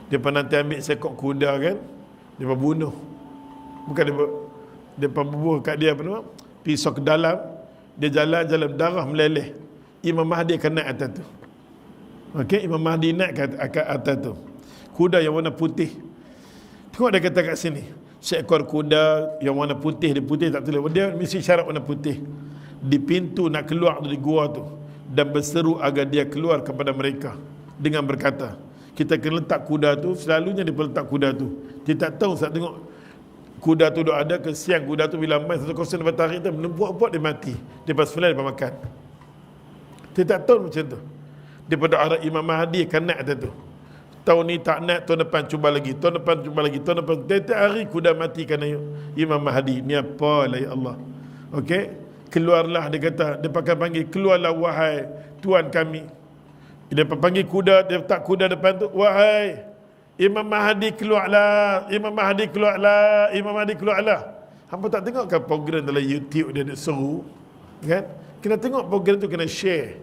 A: dia pernah nanti ambil seekor kuda kan, dia bunuh. Bukan dia bubuh kat dia apa nama? Pisau ke dalam, dia jalan darah meleleh. Imam Mahdi akan naik atas tu. Okey, Imam Mahdi naik ke atas tu. Kuda yang warna putih. Tengok dia kata kat sini, seekor kuda yang warna putih, dia putih tak tulis. Dia mesti syarat warna putih. di pintu nak keluar dari gua tu dan berseru agar dia keluar kepada mereka dengan berkata, kita kena letak kuda tu, selalunya dia letak kuda tu. Dia tak tahu saat tengok kuda tu ada ke siang, kuda tu bila main 1-0 matahari tu buat dia mati. Dia pas selesai dia makan. Dia tak tahu macam tu. Daripada arah Imam Mahdi akan naik atas tu. Tahun ni tak naik, tahun depan cuba lagi, tahun depan cuba lagi, tahun depan. Tiap hari kuda mati kerana Imam Mahdi. Ni apa lah ya Allah. Okey, keluarlah, dia kata, dia pakai panggil, keluarlah wahai Tuan kami. Dia panggil kuda, dia letak kuda depan tu, wahai Imam Mahdi keluarlah, Imam Mahdi keluarlah, Imam Mahdi keluarlah. Hampa tak tengok kan program dalam YouTube dia seru, kan? Kena tengok program tu, kena share.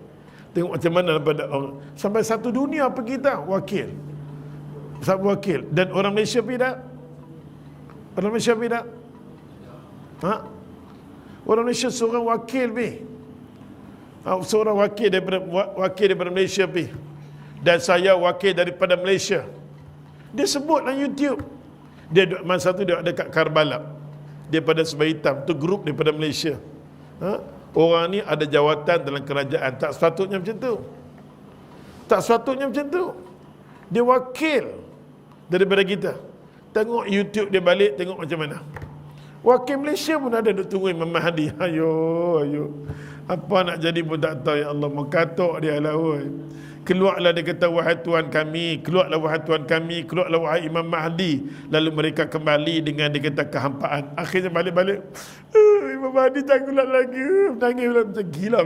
A: Tengok macam mana pada orang. Sampai satu dunia pergi tak? Wakil. Satu wakil. Dan orang Malaysia pergi tak? Orang Malaysia pergi tak? Ha? Orang Malaysia seorang wakil pergi. Seorang wakil daripada Malaysia pergi. Dan saya wakil daripada Malaysia. Dia sebut dalam YouTube. Dia masa tu dia ada kat Karbala. Dia pada Sebah Hitam. Tu grup daripada Malaysia. Ha? Orang ni ada jawatan dalam kerajaan. Tak sepatutnya macam tu. Tak sepatutnya macam tu. Dia wakil daripada kita. Tengok YouTube dia balik, tengok macam mana. Wakil Malaysia pun ada duk tunggu Imam Mahdi. Ayo. Apa nak jadi pun tak tahu, ya Allah. Mengkatok dia lah. Keluarlah, dia kata, wahai Tuhan kami. Keluarlah wahai Tuhan kami. Keluarlah wahai Imam Mahdi. Lalu mereka kembali dengan, dia kata, kehampaan. Akhirnya balik-balik. Imam Mahdi tak keluar lagi. Menangis macam gila.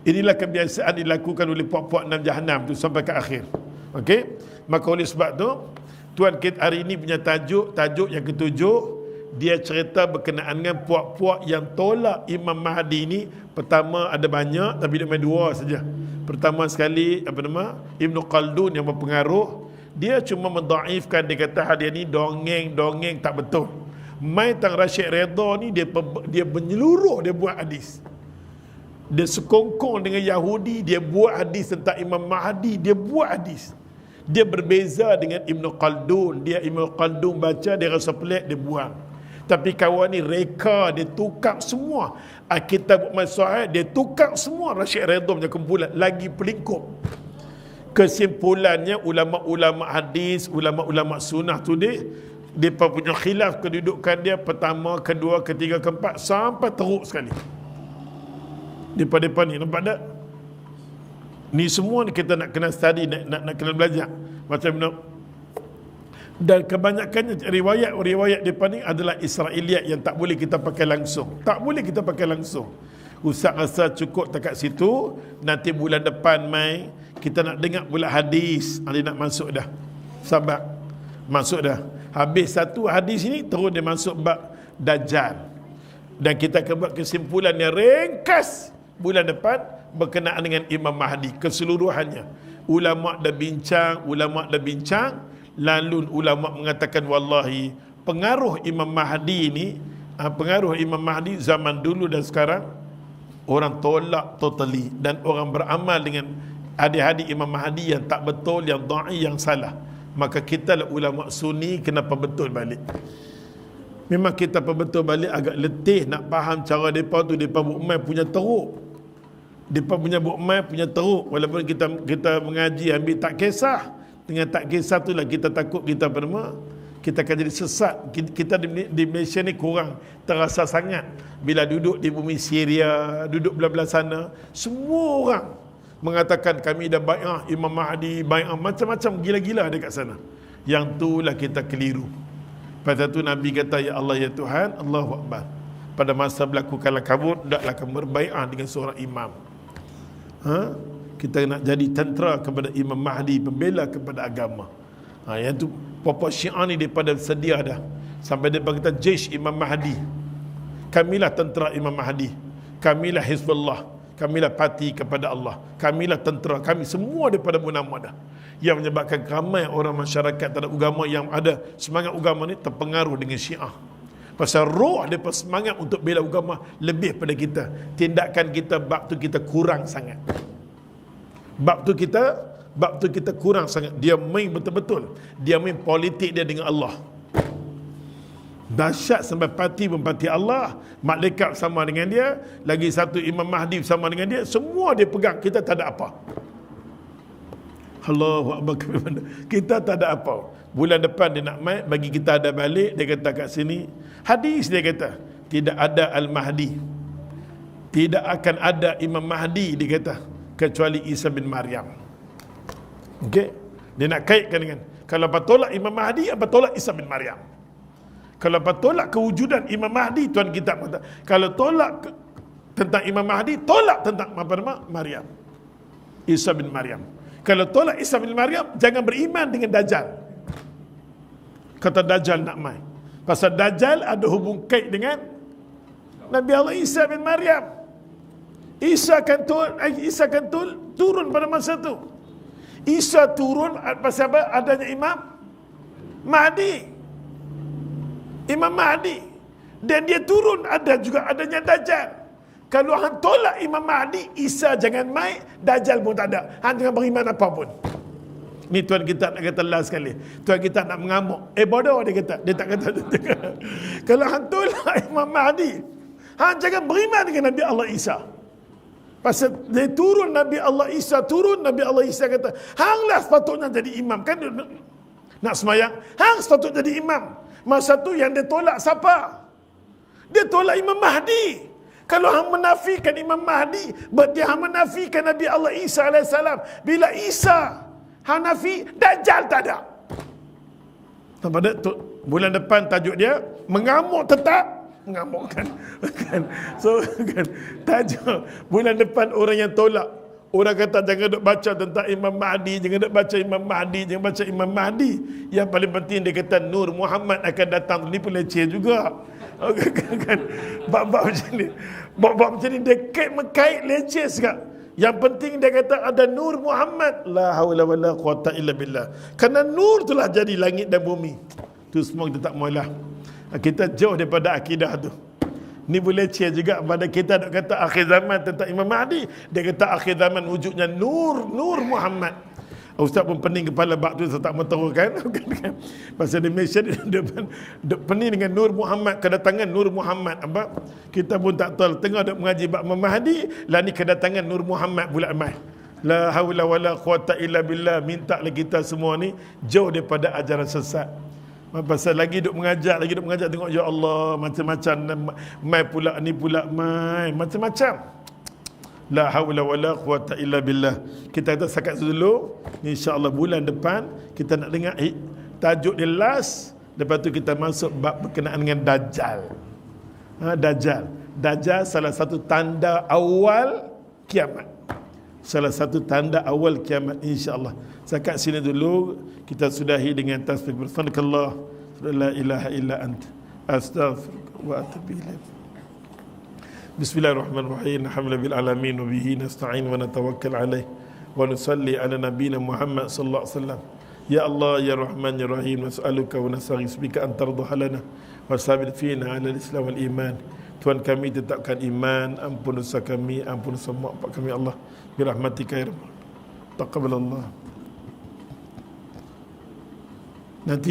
A: Inilah kebiasaan dilakukan oleh puak-puak enam Jahannam tu sampai ke akhir. Okey. Maka oleh sebab tu, Tuan kita hari ini punya tajuk yang ketujuh. Dia cerita berkenaan dengan puak-puak yang tolak Imam Mahdi ni. Pertama ada banyak, tapi dia main dua saja. Pertama sekali, Ibn Khaldun yang berpengaruh. Dia cuma mendaifkan, dia kata hadiah ni dongeng tak betul. Mai Tang Rashid Redha ni dia menyeluruh, dia buat hadis. Dia sekongkong dengan Yahudi, dia buat hadis tentang Imam Mahdi, dia buat hadis. Dia berbeza dengan Ibn Khaldun. Ibn Khaldun baca, dia rasa pelik, dia buang. Tapi kawan ni reka, dia tukar semua. Kitab Sahih, dia tukar semua. Rashid Redha punya kumpulan lagi pelingkup. Kesimpulannya, ulama-ulama hadis, ulama-ulama sunnah tu dia punya khilaf kedudukan dia pertama, kedua, ketiga, keempat sampai teruk sekali. Depa-depa ni nampak tak? Ni semua ni kita nak kena study, nak kena belajar. Macam mana. Dan kebanyakannya riwayat depa ni adalah Israiliyat yang tak boleh kita pakai langsung. Tak boleh kita pakai langsung. Ustaz rasa cukup dekat situ. Nanti bulan depan mai kita nak dengar pula hadis. Dia nak masuk dah. Sabar. Masuk dah. Habis satu hadis ini terus dia masuk bab Dajjal. Dan kita akan buat kesimpulan yang ringkas bulan depan berkenaan dengan Imam Mahdi keseluruhannya. Ulama dah bincang. Lalu ulama mengatakan wallahi pengaruh Imam Mahdi ni, pengaruh Imam Mahdi zaman dulu dan sekarang orang tolak totally, dan orang beramal dengan hadis-hadis Imam Mahdi yang tak betul, yang dhaif, yang salah. Maka kita lah ulama sunni kenapa betul balik. Memang kita betul balik agak letih nak faham cara depa tu. Depa bukmai punya teruk. Depa punya bukmai punya teruk. Walaupun kita mengaji ambil tak kisah. Dengan tak kisah tu lah kita takut kita akan jadi sesat. Kita di Malaysia ni kurang terasa sangat. Bila duduk di bumi Syria, duduk belah-belah sana, semua orang mengatakan kami dah bai'ah Imam Mahdi, bai'ah macam-macam gila-gila dekat sana. Yang tu lah kita keliru. Pada tu Nabi kata, ya Allah ya Tuhan, Allahu Akbar. Pada masa berlaku kalah kabut, hendaklah kamu berbai'ah dengan seorang imam. Kita nak jadi tentera kepada Imam Mahdi, pembela kepada agama. Yang tu puak Syiah ni daripada sedia dah. Sampai depa kata Jaish Imam Mahdi. Kamilah tentera Imam Mahdi. Kamilah Hizbullah. Kamilah parti kepada Allah. Kamilah tentera. Kami semua daripada munamad dah. Yang menyebabkan ramai orang masyarakat terhadap agama yang ada semangat agama ni terpengaruh dengan Syiah. Pasal roh depa semangat untuk bela agama lebih pada kita. Tindakan kita bab tu kita kurang sangat. Bab tu kita kurang sangat. Dia main betul-betul. Dia main politik dia dengan Allah. Dahsyat sampai parti berparti Allah, malaikat sama dengan dia, lagi satu Imam Mahdi sama dengan dia, semua dia pegang, kita tak ada apa. Allahu Akbar. Kita tak ada apa. Bulan depan dia nak mai bagi kita ada balik, dia kata kat sini, hadis dia kata, tidak ada Al-Mahdi, tidak akan ada Imam Mahdi, dia kata, kecuali Isa bin Maryam. Okey, dia nak kaitkan dengan, kalau apa tolak Imam Mahdi, apa tolak Isa bin Maryam. Kalau apa tolak kewujudan Imam Mahdi, Tuan kita kata, kalau tolak tentang Imam Mahdi, tolak tentang apa nama Maryam, Isa bin Maryam. Kalau tolak Isa bin Maryam, jangan beriman dengan Dajjal. Kata Dajjal nak mai, pasal Dajjal ada hubung kait dengan Nabi Allah Isa bin Maryam. Isa akan turun pada masa tu. Isa turun pasal apa? Adanya Imam Mahdi. Imam Mahdi. Dan dia turun ada juga adanya Dajjal. Kalau hang tolak Imam Mahdi, Isa jangan mai, Dajjal pun tak ada. Hang jangan beriman apa pun. Ni tuan kita nak kata last sekali. Tuan kita nak mengamuk. Bodoh dia kata. Dia tak kata. Kalau hang tolak Imam Mahdi, hang jangan beriman dengan Nabi Allah Isa. Pasal dia turun, Nabi Allah Isa turun, Nabi Allah Isa kata, hanglah sepatutnya jadi imam. Kan nak semayang, hang sepatutnya jadi imam. Masa tu yang dia tolak siapa? Dia tolak Imam Mahdi. Kalau hang menafikan Imam Mahdi, berarti hang menafikan Nabi Allah Isa AS. Bila Isa hang nafi, Dajjal tak ada. Pada bulan depan tajuk dia mengamuk tetap mengamuk kan. So kan tajuk bulan depan orang yang tolak. Orang kata jangan duk baca tentang Imam Mahdi, jangan duk baca Imam Mahdi, jangan baca Imam Mahdi. Yang paling penting dia kata Nur Muhammad akan datang. Ni pun leceh juga. Kan bab-bab macam ni. Bab-bab macam ni dia kait leceh sekali. Yang penting dia kata ada Nur Muhammad. La haula wala quwata illa billah. Kerana nur telah jadi langit dan bumi. Tu semua kita tak maulah. Kita jauh daripada akidah tu. Ni boleh leceh juga pada kita nak kata akhir zaman tentang Imam Mahdi. Dia kata akhir zaman wujudnya Nur Muhammad. Ustaz pun pening kepala bab tu, saya tak mahu tahu kan. Pasal dia mention dia pening dengan Nur Muhammad, kedatangan Nur Muhammad. Apa? Kita pun tak tahu, tengah duk mengaji bab Imam Mahdi, lah ni kedatangan Nur Muhammad pula mai. La haula wala quwata illa billah. Mintalah kita semua ni jauh daripada ajaran sesat. Pasal lagi duk mengajak tengok ya Allah macam-macam mai pula ni pula mai macam-macam. La haula wala quwata illa billah. Kita kata sakat dulu, insya-Allah bulan depan kita nak dengar tajuk dia last, lepas tu kita masuk bab berkenaan dengan Dajjal. Dajjal salah satu tanda awal kiamat. Salah satu tanda awal kiamat insya-Allah. Sakat sini dulu, kita sudahi dengan tasbih. Subhanakallah, la ilaha illa anta, astaghfiruka wa atubu ilaik. Bismillahirrahmanirrahim. Alhamdulillah alamin wa bihi nasta'in wa natawakkal alaih wa nusalli ala nabiyyina Muhammad sallallahu alaihi wasallam. Ya Allah ya Rahman ya Rahim, nas'aluka wa nastaghfiruka bika an tardha lana wa sabit fina ala al-islam wal iman. Tuhan kami tetapkan iman, ampun dosa kami, ampun dosa mak bapak kami Allah. Bi rahmatika ya Rabb. Taqabbalallah. Nanti